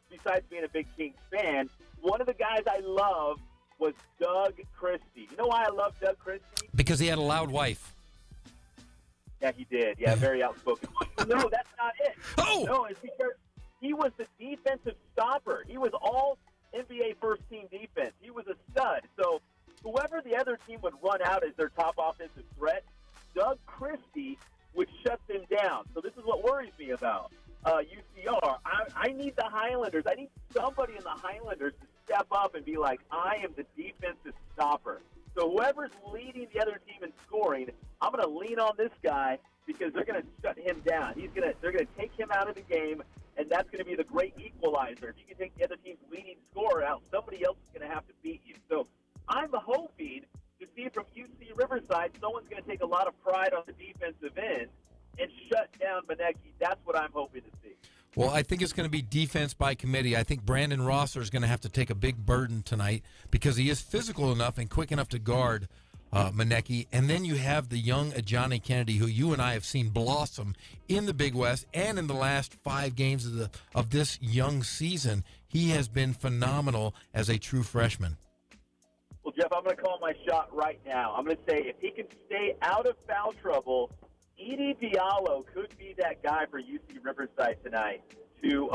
besides being a big Kings fan, one of the guys I loved was Doug Christie. You know why I love Doug Christie? Because he had a loud wife. Yeah, he did. Yeah, very outspoken. No, that's not it. Oh! No, it's because he was the defensive stopper. He was all NBA first-team defense. He was a stud. So whoever the other team would run out as their top offensive threat, Doug Christie would shut them down. So this is what worries me about UCR. I need the Highlanders. I need somebody in the Highlanders to step up and be like, I am the defensive stopper. So whoever's leading the other team in scoring, I'm going to lean on this guy because they're going to shut him down. They're going to take him out of the game, and that's going to be the great equalizer. If you can take the other team's leading scorer out, somebody else is going to have to beat you. So I'm hoping to see from UC Riverside, someone's going to take a lot of pride on the defensive end and shut down Maneki. That's what I'm hoping to see. Well, I think it's going to be defense by committee. I think Brandon Rosser is going to have to take a big burden tonight because he is physical enough and quick enough to guard Maneki. And then you have the young Ajani Kennedy, who you and I have seen blossom in the Big West and in the last 5 games of this young season. He has been phenomenal as a true freshman. Well, Jeff, I'm going to call my shot right now. I'm going to say if he can stay out of foul trouble, Edie Diallo could be that guy for UC Riverside tonight to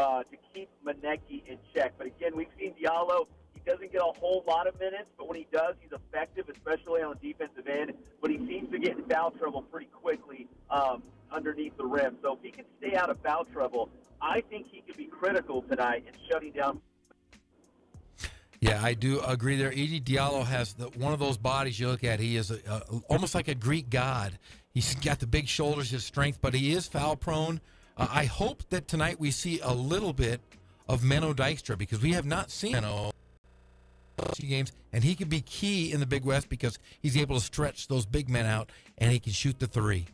keep Maneki in check. But again, we've seen Diallo. He doesn't get a whole lot of minutes, but when he does, he's effective, especially on the defensive end. But he seems to get in foul trouble pretty quickly underneath the rim. So if he can stay out of foul trouble, I think he could be critical tonight in shutting down. Yeah, I do agree there. Edie Diallo has one of those bodies you look at. He is almost like a Greek god. He's got the big shoulders, his strength, but he is foul prone. I hope that tonight we see a little bit of Menno Dykstra because we have not seen Menno games, and he could be key in the Big West because he's able to stretch those big men out and he can shoot the 3.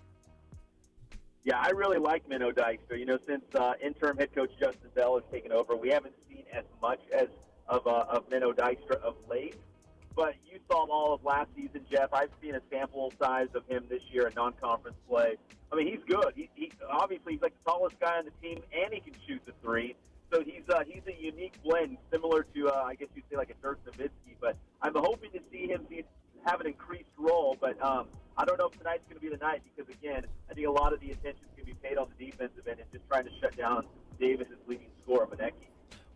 Yeah, I really like Menno Dykstra. You know, since interim head coach Justin Bell has taken over, we haven't seen as much of Menno Dykstra of late. But you saw him all of last season, Jeff. I've seen a sample size of him this year in non-conference play. I mean, he's good. He obviously he's like the tallest guy on the team, and he can shoot the 3. So he's a unique blend, similar to I guess you'd say like a Dirk Nowitzki. But I'm hoping to see him have an increased role. But I don't know if tonight's going to be the night because again, I think a lot of the attention is going to be paid on the defensive end and just trying to shut down Davis's leading scorer, Maneki.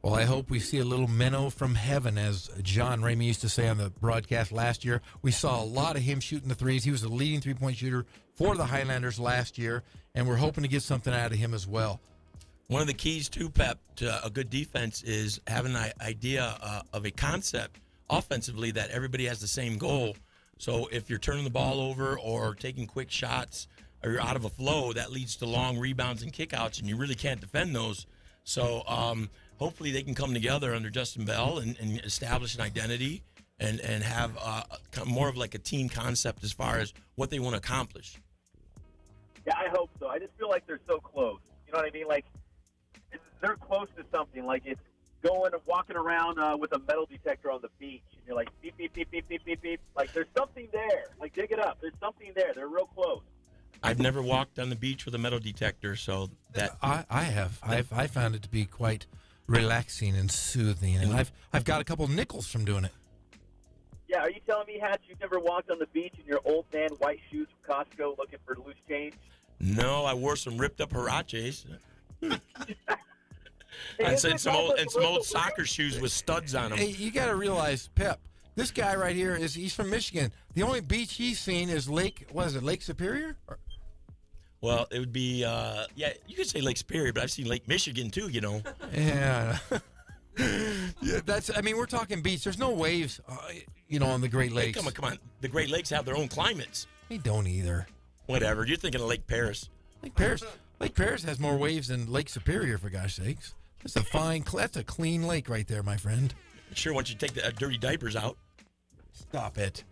Well, I hope we see a little minnow from heaven, as John Ramey used to say on the broadcast last year. We saw a lot of him shooting the threes. He was the leading three-point shooter for the Highlanders last year, and we're hoping to get something out of him as well. One of the keys, too, Pep, to a good defense is having an idea of a concept offensively that everybody has the same goal. So if you're turning the ball over or taking quick shots or you're out of a flow, that leads to long rebounds and kickouts, and you really can't defend those. So hopefully they can come together under Justin Bell and establish an identity and have more of like a team concept as far as what they want to accomplish. Yeah, I hope so. I just feel like they're so close. You know what I mean? Like, they're close to something. Like, it's going and walking around with a metal detector on the beach, and you're like, beep, beep, beep, beep, beep, beep, beep. Like, there's something there. Like, dig it up. There's something there. They're real close. I've never walked on the beach with a metal detector, so that I have. I found it to be quite relaxing and soothing, and I've got a couple nickels from doing it. Yeah, are you telling me, Hatch, you've never walked on the beach in your old man white shoes from Costco looking for loose change? No, I wore some ripped up Huaraches. And some old soccer shoes with studs on them. Hey, you got to realize, Pep, this guy right here he's from Michigan. The only beach he's seen is Lake Superior? Well, it would be, you could say Lake Superior, but I've seen Lake Michigan too, you know. Yeah. Yeah, we're talking beach. There's no waves, on the Great Lakes. Hey, come on. The Great Lakes have their own climates. They don't either. Whatever. You're thinking of Lake Paris. Lake Paris has more waves than Lake Superior, for gosh sakes. That's a clean lake right there, my friend. Sure, once you take the dirty diapers out. Stop it.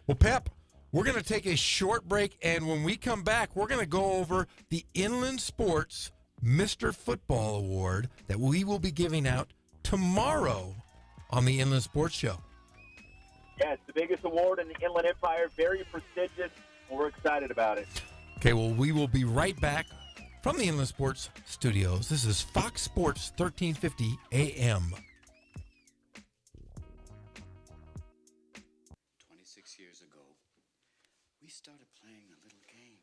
Well, Pep, we're going to take a short break, and when we come back, we're going to go over the Inland Sports Mr. Football Award that we will be giving out tomorrow on the Inland Sports Show. Yeah, it's the biggest award in the Inland Empire. Very prestigious, and we're excited about it. Okay, well, we will be right back from the Inland Sports Studios. This is Fox Sports 1350 AM. 26 years ago, we started playing a little game.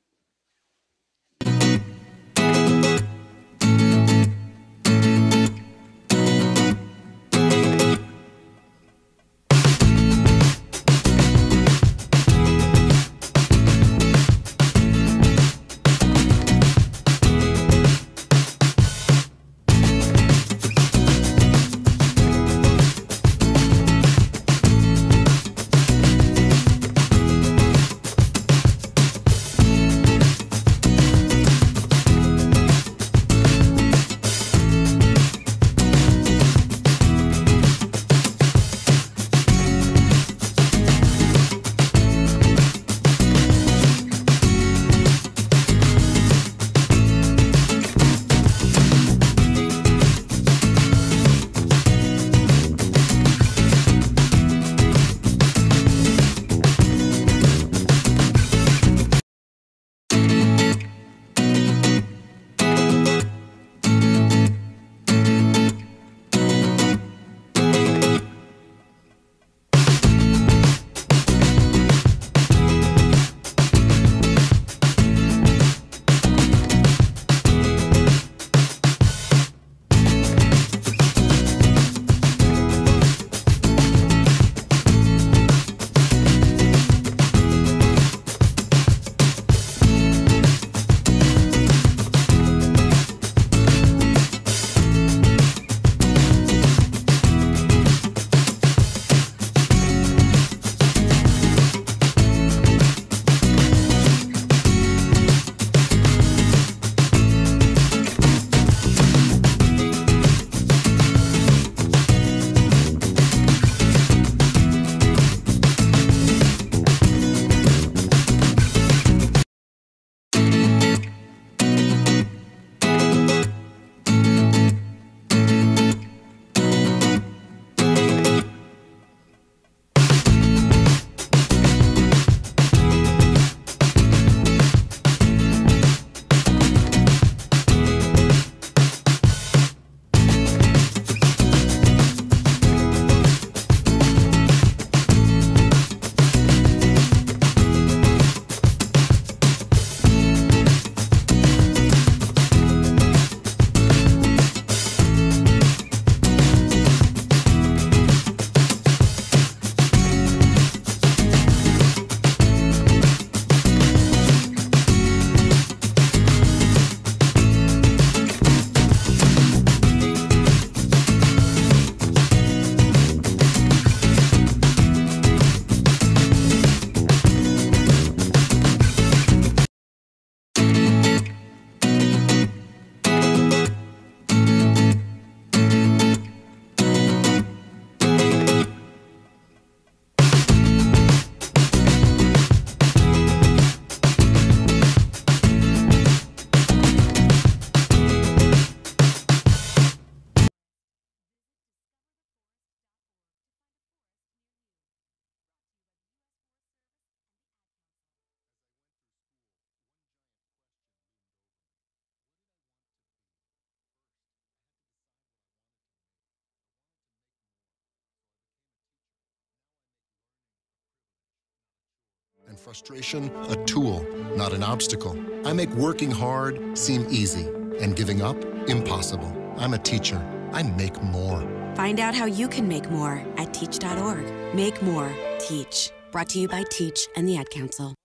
Frustration, a tool, not an obstacle. I make working hard seem easy and giving up impossible. I'm a teacher. I make more. Find out how you can make more at teach.org. Make more. Teach. Brought to you by Teach and the Ad Council.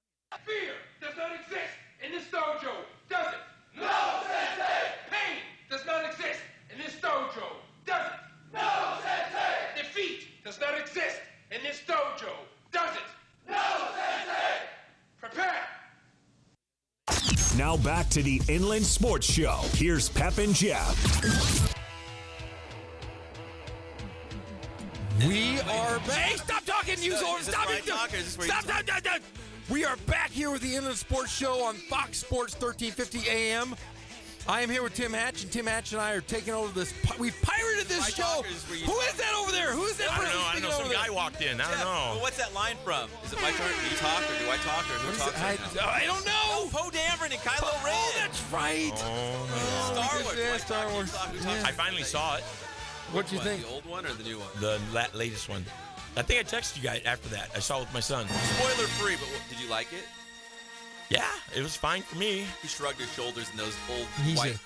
Fear does not exist in this dojo, does it? No, Sensei! Pain does not exist in this dojo, does it? No, Sensei! Defeat does not exist in this dojo, does it? No, Sensei! Prepare! Now back to the Inland Sports Show. Here's Pep and Jeff. We are back. Hey, stop talking, you Stop it. We are back here with the Inland Sports Show on Fox Sports 1350 AM. I am here with Tim Hatch, and Tim Hatch and I are taking over this. We've pirated this show. Who is that over there? Who is that? I don't know. Some guy walked in. I don't know. Well, what's that line from? Is it my turn? Do you talk, or do I talk, or who talks right now? I don't know. Oh, Poe Dameron and Kylo Ren. Oh, that's right. Star Wars. Yeah. I finally saw it. What do you think? The old one or the new one? The latest one. I think I texted you guys after that. I saw it with my son. Spoiler free, but did you like it? Yeah, it was fine for me. He shrugged his shoulders in those old white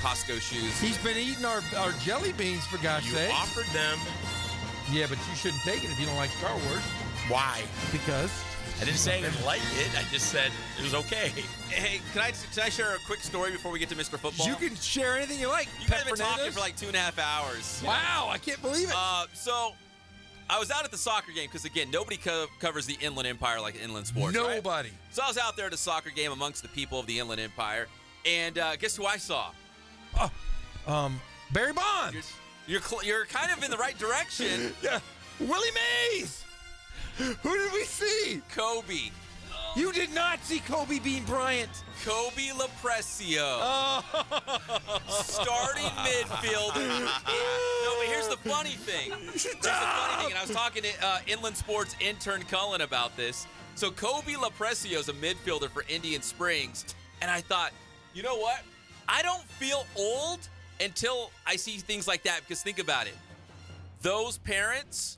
Costco shoes. He's been eating our jelly beans, for God's sake. You offered them. Yeah, but you shouldn't take it if you don't like Star Wars. Why? Because I didn't say I didn't like it. I just said it was okay. Hey, can I share a quick story before we get to Mr. Football? You can share anything you like. You guys have been talking for like 2.5 hours. Wow, I can't believe it. So I was out at the soccer game because, again, nobody covers the Inland Empire like Inland Sports. Nobody. Right? So I was out there at a soccer game amongst the people of the Inland Empire, and guess who I saw? Barry Bonds. You're kind of in the right direction. Yeah, Willie Mays. Who did we see? Kobe. You did not see Kobe Bean Bryant. Kobe LaPrecio. Starting midfielder. No, but here's the funny thing. And I was talking to Inland Sports intern Cullen about this. So Kobe LaPrecio is a midfielder for Indian Springs. And I thought, you know what? I don't feel old until I see things like that. Because think about it. Those parents,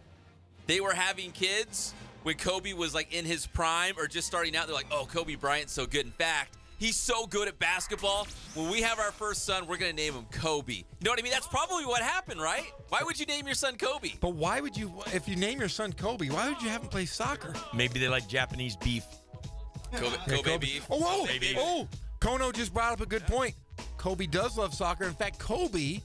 they were having kids when Kobe was like in his prime or just starting out. They're like, oh, Kobe Bryant's so good. In fact, he's so good at basketball. When we have our first son, we're going to name him Kobe. You know what I mean? That's probably what happened, right? Why would you name your son Kobe? But why would you, if you name your son Kobe, why would you have him play soccer? Maybe they like Japanese beef. Kobe beef. Oh, whoa. Oh, Kono just brought up a good point. Kobe does love soccer. In fact, Kobe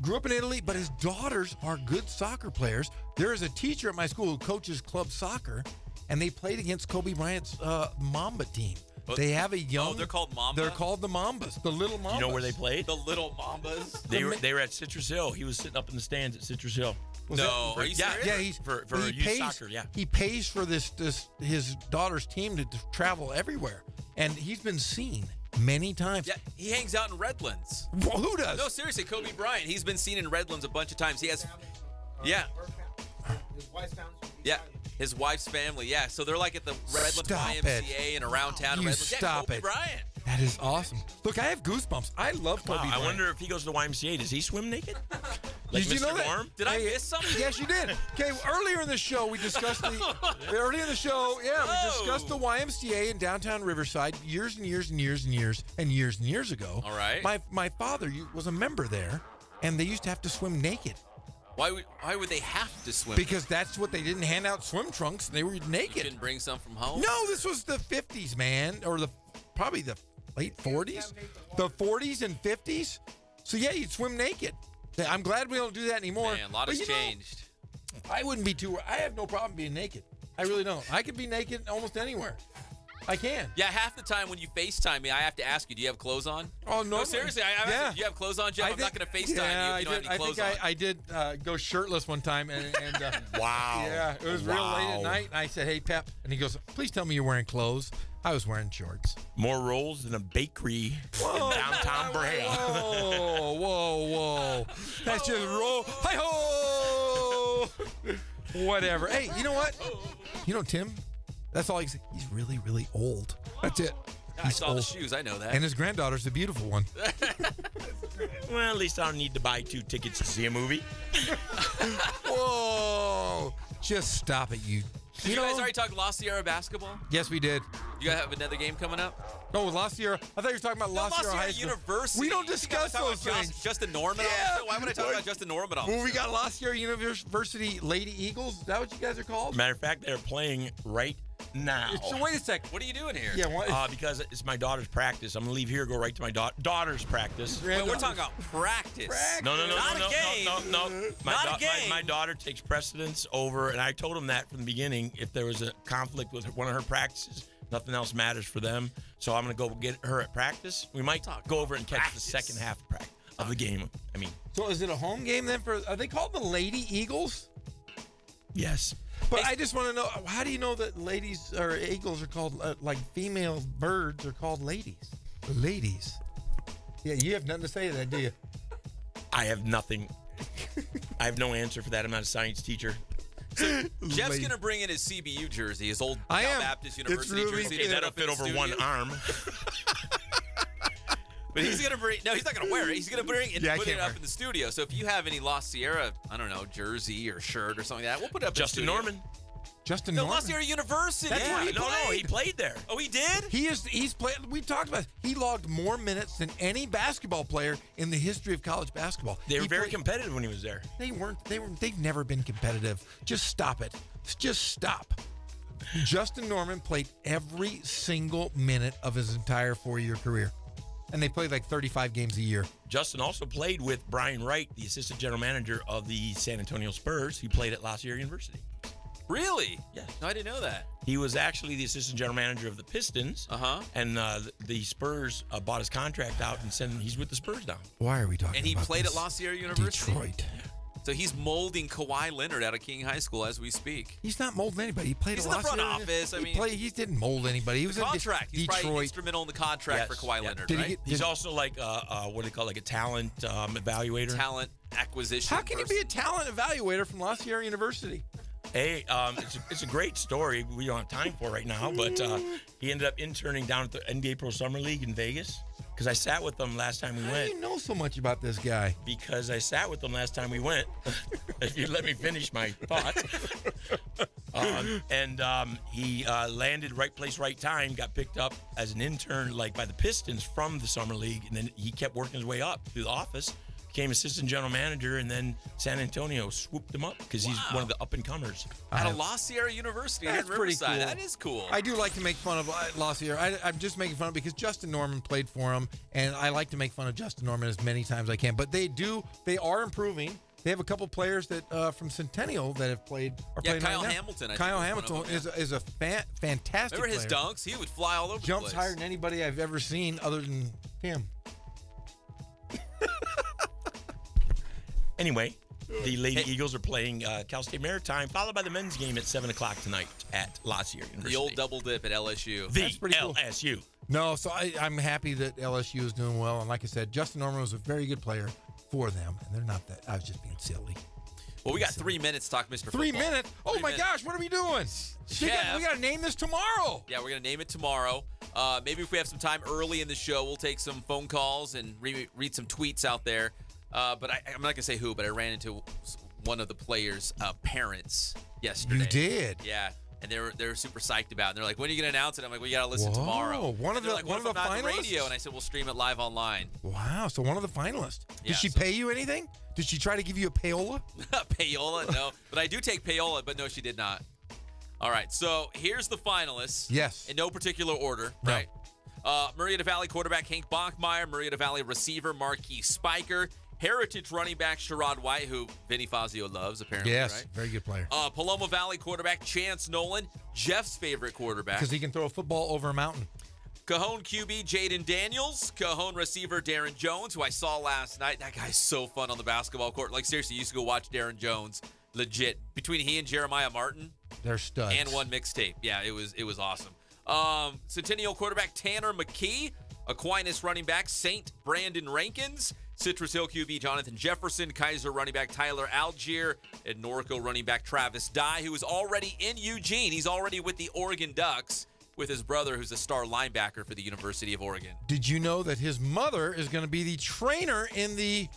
grew up in Italy, but his daughters are good soccer players. There is a teacher at my school who coaches club soccer, and they played against Kobe Bryant's Mamba team. They have a young. Oh, they're called Mamba? They're called the Mambas, the little Mambas. You know where they played? The little Mambas? They were at Citrus Hill. He was sitting up in the stands at Citrus Hill. Are you serious? Yeah, he's for he youth pays, soccer. Yeah, he pays for this his daughter's team to travel everywhere, and he's been seen many times. Yeah, he hangs out in Redlands. Well, who does? No, seriously, Kobe Bryant. He's been seen in Redlands a bunch of times. He has, yeah. Yeah, his wife's family. Yeah, so they're like at the Redlands YMCA and around town in Redlands. Stop Kobe Bryant. That is awesome. Look, I have goosebumps. I love Kobe Bryant. I wonder if he goes to the YMCA. Does he swim naked? Like Did you know that? Did I miss something? Yes, you did. Okay, earlier in the show, we discussed the YMCA in downtown Riverside years and years and years and years and years and years ago. All right. My father was a member there, and they used to have to swim naked. Why would they have to swim? Because that's what they didn't hand out swim trunks. They were naked. You couldn't bring some from home? No, this was the 50s, man, or probably the late 40s, the 40s and 50s. So yeah, you'd swim naked. I'm glad we don't do that anymore. Man, a lot has changed. I wouldn't be I have no problem being naked. I really don't. I could be naked almost anywhere. I can. Yeah, half the time when you FaceTime me, I have to ask you, do you have clothes on? Oh, no. No, seriously. I ask you, do you have clothes on, Jeff? I'm not going to FaceTime you if you don't have any clothes on. I did go shirtless one time. And wow. Yeah, it was real late at night. And I said, hey, Pep. And he goes, please tell me you're wearing clothes. I was wearing shorts. More rolls than a bakery in downtown Brea. Whoa. That's just roll. Hi-ho! Whatever. Hey, you know what? You know, Tim, that's all he said. He's really, really old. That's it. I saw the shoes. I know that. And his granddaughter's the beautiful one. Well, at least I don't need to buy 2 tickets to see a movie. Whoa. Just stop it, you Did you guys already talk La Sierra basketball? Yes, we did. You guys have another game coming up? No, La Sierra. I thought you were talking about La Sierra High School. University. We don't discuss those things. Justin Norman. Yeah. Why would I talk about Justin Norman on Well, we got La Sierra University Lady Eagles. Is that what you guys are called? Matter of fact, they're playing right now. So wait a sec. What are you doing here? Yeah, because it's my daughter's practice. I'm gonna leave here, go right to my daughter's practice. Wait, we're talking about practice. No. Not a game. No. My daughter takes precedence over, and I told him that from the beginning. If there was a conflict with one of her practices, nothing else matters for them. So I'm gonna go get her at practice. We might go over and catch the second half of the game. I mean, so is it a home game then? Are they called the Lady Eagles? Yes. But I just want to know, how do you know that ladies or eagles are called, like female birds are called ladies? Ladies. Yeah, you have nothing to say to that, do you? I have nothing. I have no answer for that. I'm not a science teacher. So Jeff's going to bring in his CBU jersey, his old Cal Baptist University jersey. Okay, that'll fit over one arm. But he's going to bring, no, he's not going to wear it. He's going to bring it and put it up in the studio. So if you have any La Sierra, I don't know, jersey or shirt or something like that, we'll put it up Justin in the studio. Norman. Justin No, Norman. La Sierra University. That's where he No, he played there. Oh, he did? He's played. We talked about it. He logged more minutes than any basketball player in the history of college basketball. They were very competitive when he was there. They weren't. They've never been competitive. Just stop it. Just stop. Justin Norman played every single minute of his entire 4-year career. And they played like 35 games a year. Justin also played with Brian Wright, the assistant general manager of the San Antonio Spurs. He played at La Sierra University. Really? Yes. No, I didn't know that. He was actually the assistant general manager of the Pistons. And the Spurs bought his contract out and he's with the Spurs now. Why are we talking about And he played at La Sierra University? Detroit. So he's molding Kawhi Leonard out of King High School as we speak. He's not molding anybody. He played He's a in the La front Sierra. office. He didn't mold anybody. He was contract. in He's Detroit. probably instrumental in the contract for Kawhi Leonard, right? He's also like what do they call, like a talent evaluator? Talent acquisition. How can you be a talent evaluator from La Sierra University? Hey, it's a great story. We don't have time for right now, but he ended up interning down at the NBA Pro Summer League in Vegas. Because I sat with them last time we went. How do you know so much about this guy? Because I sat with them last time we went. If you let me finish my thoughts. He landed right place, right time, got picked up as an intern by the Pistons from the Summer League. And then he kept working his way up through the office, became assistant general manager, and then San Antonio swooped him up because he's one of the up-and-comers. At a La Sierra University here in That's pretty Riverside. cool. That is cool. I do like to make fun of La Sierra. I'm just making fun of because Justin Norman played for him, and I like to make fun of Justin Norman as many times as I can. But they are improving. They have a couple players that from Centennial that have played. Yeah, playing Kyle right now. Hamilton. Kyle Hamilton is a fantastic. Remember his player. dunks? He would fly all over Jumps the place. higher than anybody I've ever seen other than him. Anyway, the Lady Eagles are playing Cal State Maritime, followed by the men's game at 7 o'clock tonight at La Sierra University. The old double dip at LSU. The That's pretty cool. LSU. No, so I'm happy that LSU is doing well. And like I said, Justin Norman was a very good player for them. And they're not that. I was just being silly. Well, we got 3 minutes to talk Mr. Football. 3 minutes? Oh, my gosh. What are we doing? We got to name this tomorrow. Yeah, we're going to name it tomorrow. Maybe if we have some time early in the show, we'll take some phone calls and read some tweets out there. But I'm not going to say who, but I ran into one of the players' parents yesterday. You did? Yeah. And they're super psyched about it. And they're like, when are you going to announce it? I'm like, well, you got to listen Whoa. tomorrow. One of they're the like, what one of if the I'm not on the finalists? radio? And I said, we'll stream it live online. Wow. So one of the finalists. Yeah, Did she pay you anything? Did she try to give you a payola? Payola? No. But I do take payola, but no, she did not. All right. So here's the finalists. Yes. In no particular order. No. Right. Marietta Valley quarterback Hank Bachmeyer, Marietta Valley receiver Marquis Spiker, Heritage running back Sherrod White, who Vinny Fazio loves, apparently. Yes. Right? Very good player. Paloma Valley quarterback Chance Nolan, Jeff's favorite quarterback. Because he can throw a football over a mountain. Cajon QB Jaden Daniels, Cajon receiver Darren Jones, who I saw last night. That guy's so fun on the basketball court. Like, seriously, you used to go watch Darren Jones. Legit. Between he and Jeremiah Martin. They're studs. And one mixtape. Yeah, it was awesome. Centennial quarterback Tanner McKee, Aquinas running back St. Brandon Rankins, Citrus Hill QB Jonathan Jefferson, Kaiser running back Tyler Algier, and Norco running back Travis Dye, who is already in Eugene. He's already with the Oregon Ducks with his brother, who's a star linebacker for the University of Oregon. Did you know that his mother is going to be the trainer in the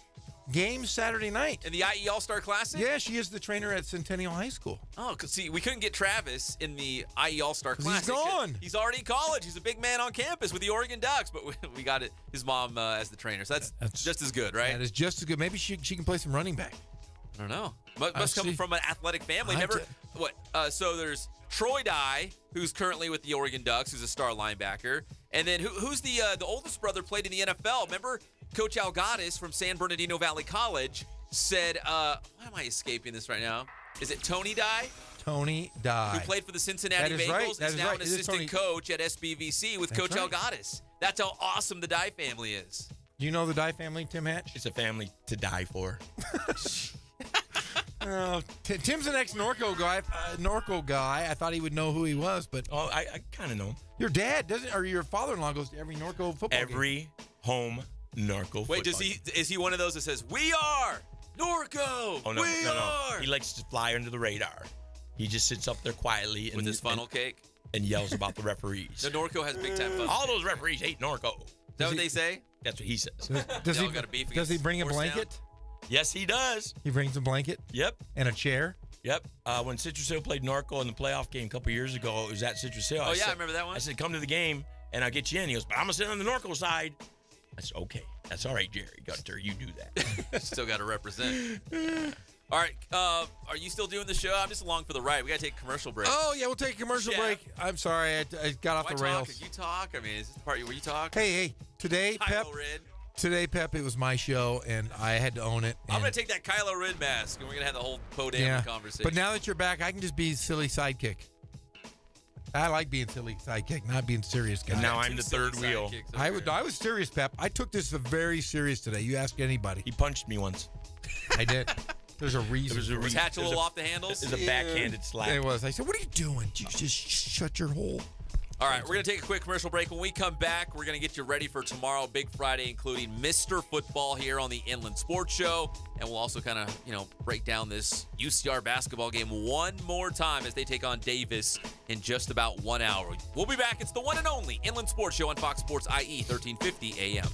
game Saturday night. In the IE All-Star Classic? Yeah, she is the trainer at Centennial High School. Oh, because see, we couldn't get Travis in the IE All-Star 'Cause Classic. he's gone. He's already in college. He's a big man on campus with the Oregon Ducks, but we got his mom as the trainer. So that's just as good, right? That is just as good. Maybe she can play some running back. I don't know. Must come from an athletic family. So there's Troy Dye, who's currently with the Oregon Ducks, who's a star linebacker. And then who's the oldest brother played in the NFL? Remember Coach Algatis from San Bernardino Valley College said, why am I escaping this right now? Is it Tony Dye? Tony Dye. Who played for the Cincinnati Bengals, is now an assistant coach at SBVC with Coach Algatis. That's how awesome the Dye family is. Do you know the Dye family, Tim Hatch? It's a family to die for. Tim's an ex-Norco guy. I thought he would know who he was, but I kind of know him. Your dad doesn't, or your father-in-law goes to every Norco football game. Every home Norco. Wait, is he one of those that says, "We are Norco"? Oh no, we are. He likes to fly under the radar. He just sits up there quietly with his funnel cake and yells about the referees. The Norco has big time fun. All those referees hate Norco. Is that what they say? That's what he says. Does he bring a blanket? Yes, he does. He brings a blanket? Yep. And a chair? Yep. When Citrus Hill played Norco in the playoff game a couple years ago, it was at Citrus Hill. Oh, I remember that one. I said, come to the game, and I'll get you in. He goes, but I'm going to sit on the Norco side. I said, okay. That's all right, Jerry Gunter. You do that. Still got to represent. All right. Are you still doing the show? I'm just along for the ride. We got to take a commercial break. Oh, yeah, we'll take a commercial break. I'm sorry. I got off the rails. You talk? I mean, is this the part where you talk? Hey. Today, Pep, it was my show, and I had to own it. I'm going to take that Kylo Ren mask, and we're going to have the whole Poe Dameron conversation. But now that you're back, I can just be silly sidekick. I like being silly sidekick, not being serious guy. And now I'm the third wheel. I was serious, Pep. I took this very serious today. You ask anybody. He punched me once. I did. There's a reason. Was Hatch a little off the handles? It was a backhanded slap. It was. I said, what are you doing? Just shut your hole. All right, we're going to take a quick commercial break. When we come back, we're going to get you ready for tomorrow, Big Friday, including Mr. Football here on the Inland Sports Show. And we'll also kind of, break down this UCR basketball game one more time as they take on Davis in just about 1 hour. We'll be back. It's the one and only Inland Sports Show on Fox Sports IE, 1350 AM.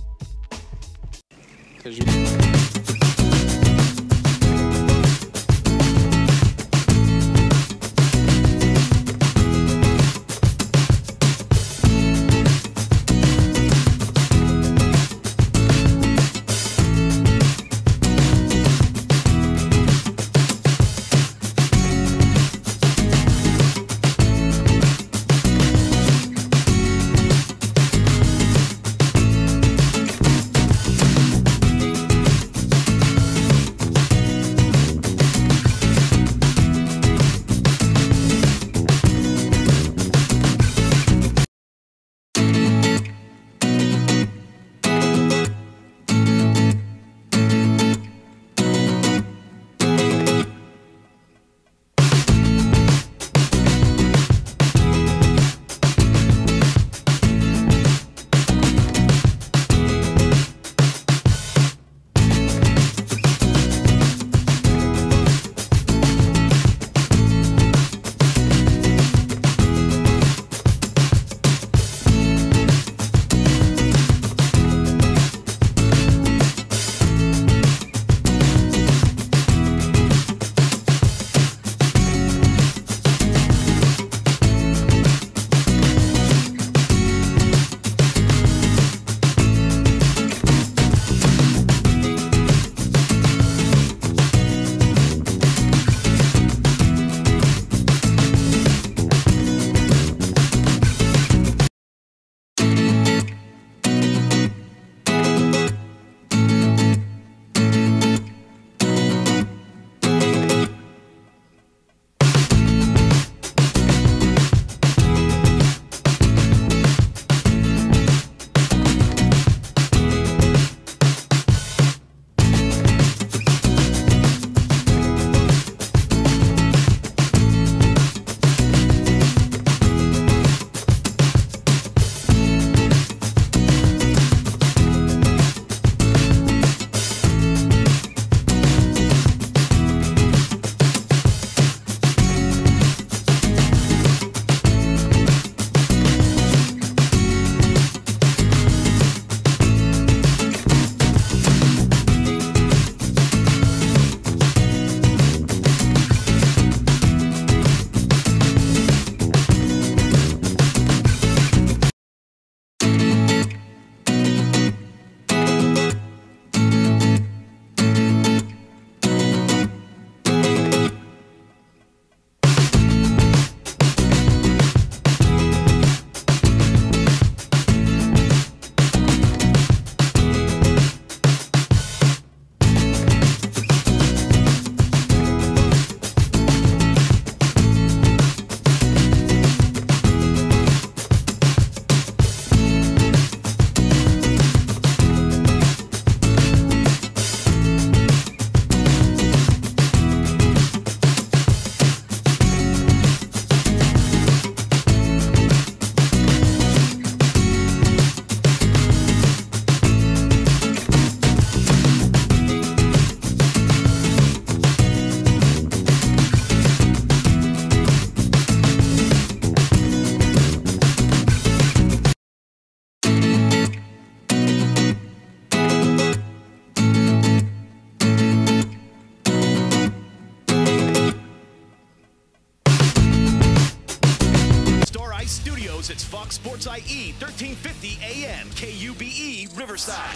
Studios, it's Fox Sports IE, 1350 AM, KUBE, Riverside.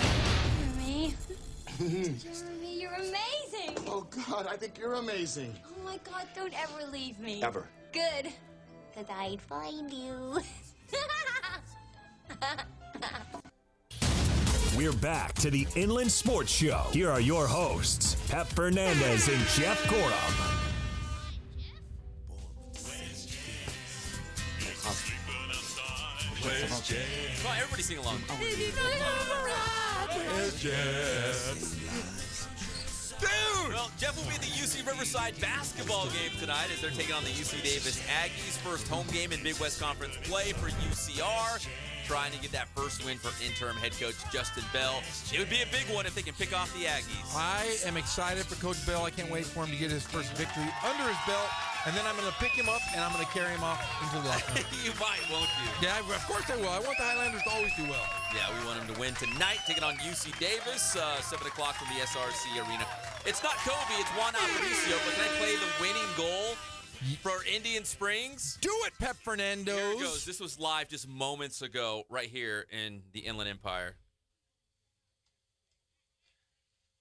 Jeremy. Jeremy, you're amazing. Oh, God, I think you're amazing. Oh, my God, don't ever leave me. Ever. Good. Because I'd find you. We're back to the Inland Sports Show. Here are your hosts, Pep Fernandez and Jeff Gorham. Come on, everybody sing along. Dude! Well, Jeff will be at the UC Riverside basketball game tonight as they're taking on the UC Davis Aggies. First home game in Big West Conference play for UCR. Trying to get that first win for interim head coach Justin Bell. It would be a big one if they can pick off the Aggies. I am excited for Coach Bell. I can't wait for him to get his first victory under his belt. And then I'm going to pick him up, and I'm going to carry him off into the locker room. You might, won't you? Yeah, of course I will. I want the Highlanders to always do well. Yeah, we want them to win tonight, taking on UC Davis, 7 o'clock from the SRC Arena. It's not Kobe, it's Juan Aparicio, but can I play the winning goal for Indian Springs? Do it, Pep Fernandez. Here it goes. This was live just moments ago right here in the Inland Empire.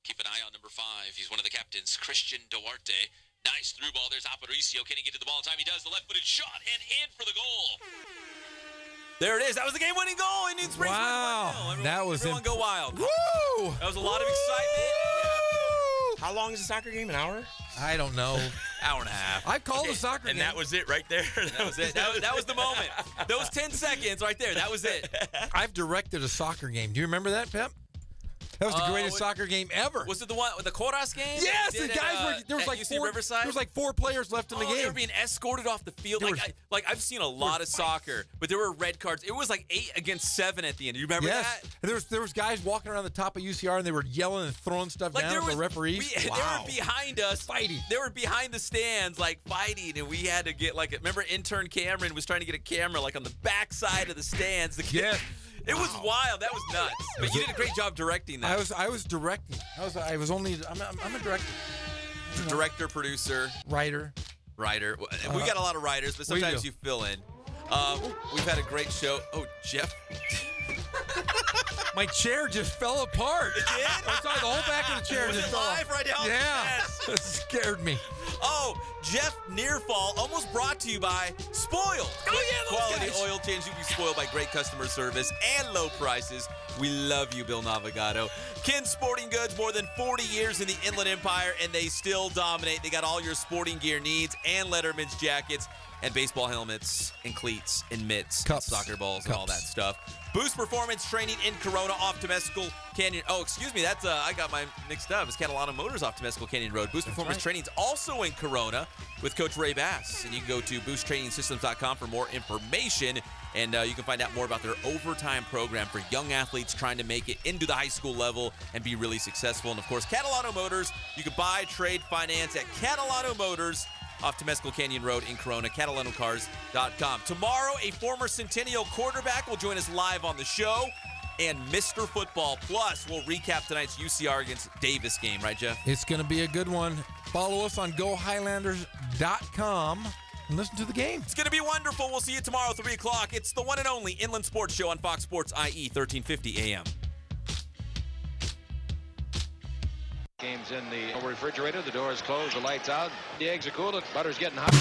Keep an eye on number 5. He's one of the captains, Christian Duarte. Nice through ball. There's Aparicio. Can he get to the ball in time? He does. The left-footed shot and in for the goal. There it is. That was the game-winning goal. Indian Springs. Wow. Everyone go wild. Woo! That was a lot of excitement. Yeah. How long is the soccer game? An hour? I don't know. Hour and a half. I called the soccer game. And that was it right there. That was it. That was the moment. Those 10 seconds right there. That was it. I've directed a soccer game. Do you remember that, Pep? That was the greatest soccer game ever. Was it the one with the Coras game? Yes, the guys were. There was like UC 4. Riverside? There was like 4 players left in the game. They were being escorted off the field. Like I've seen a lot of soccer, but there were red cards. It was like 8 against 7 at the end. Do you remember that? And there was guys walking around the top of UCR and they were yelling and throwing stuff down at the referees. They were behind us fighting. They were behind the stands like fighting, and we had to get like. Remember, intern Cameron was trying to get a camera like on the back side of the stands. It was wild. That was nuts. But you did a great job directing that. I was directing. I'm a director. Director, producer, writer. We got a lot of writers, but sometimes you fill in. We've had a great show. Oh, Jeff. My chair just fell apart. It did? I saw the whole back of the chair. Was it live right now? Yeah. It scared me. Oh, Jeff Nearfall, almost brought to you by Spoiled. Oh, yeah, those Quality guys. oil change. You be spoiled by great customer service and low prices. We love you, Bill Navigado. Ken Sporting Goods, more than 40 years in the Inland Empire, and they still dominate. They got all your sporting gear needs and Letterman's jackets and baseball helmets and cleats and mitts, Cups. soccer balls, and all that stuff. Boost Performance Training in Corona off Temescal Canyon. Oh, excuse me. That's I got my mixed up. It's Catalano Motors off Temescal Canyon Road. Boost Performance Training is also in Corona with Coach Ray Bass. And you can go to boosttrainingsystems.com for more information. And you can find out more about their overtime program for young athletes trying to make it into the high school level and be really successful. And, of course, Catalano Motors. You can buy, trade, finance at Catalano Motors off Temescal Canyon Road in Corona, CatalanoCars.com. Tomorrow, a former Centennial quarterback will join us live on the show, and Mr. Football Plus will recap tonight's UCR against Davis game. Right, Jeff? It's going to be a good one. Follow us on GoHighlanders.com and listen to the game. It's going to be wonderful. We'll see you tomorrow, 3 o'clock. It's the one and only Inland Sports Show on Fox Sports IE, 1350 AM. Game's in the refrigerator. The door is closed. The lights out. The eggs are cool. The butter's getting hot.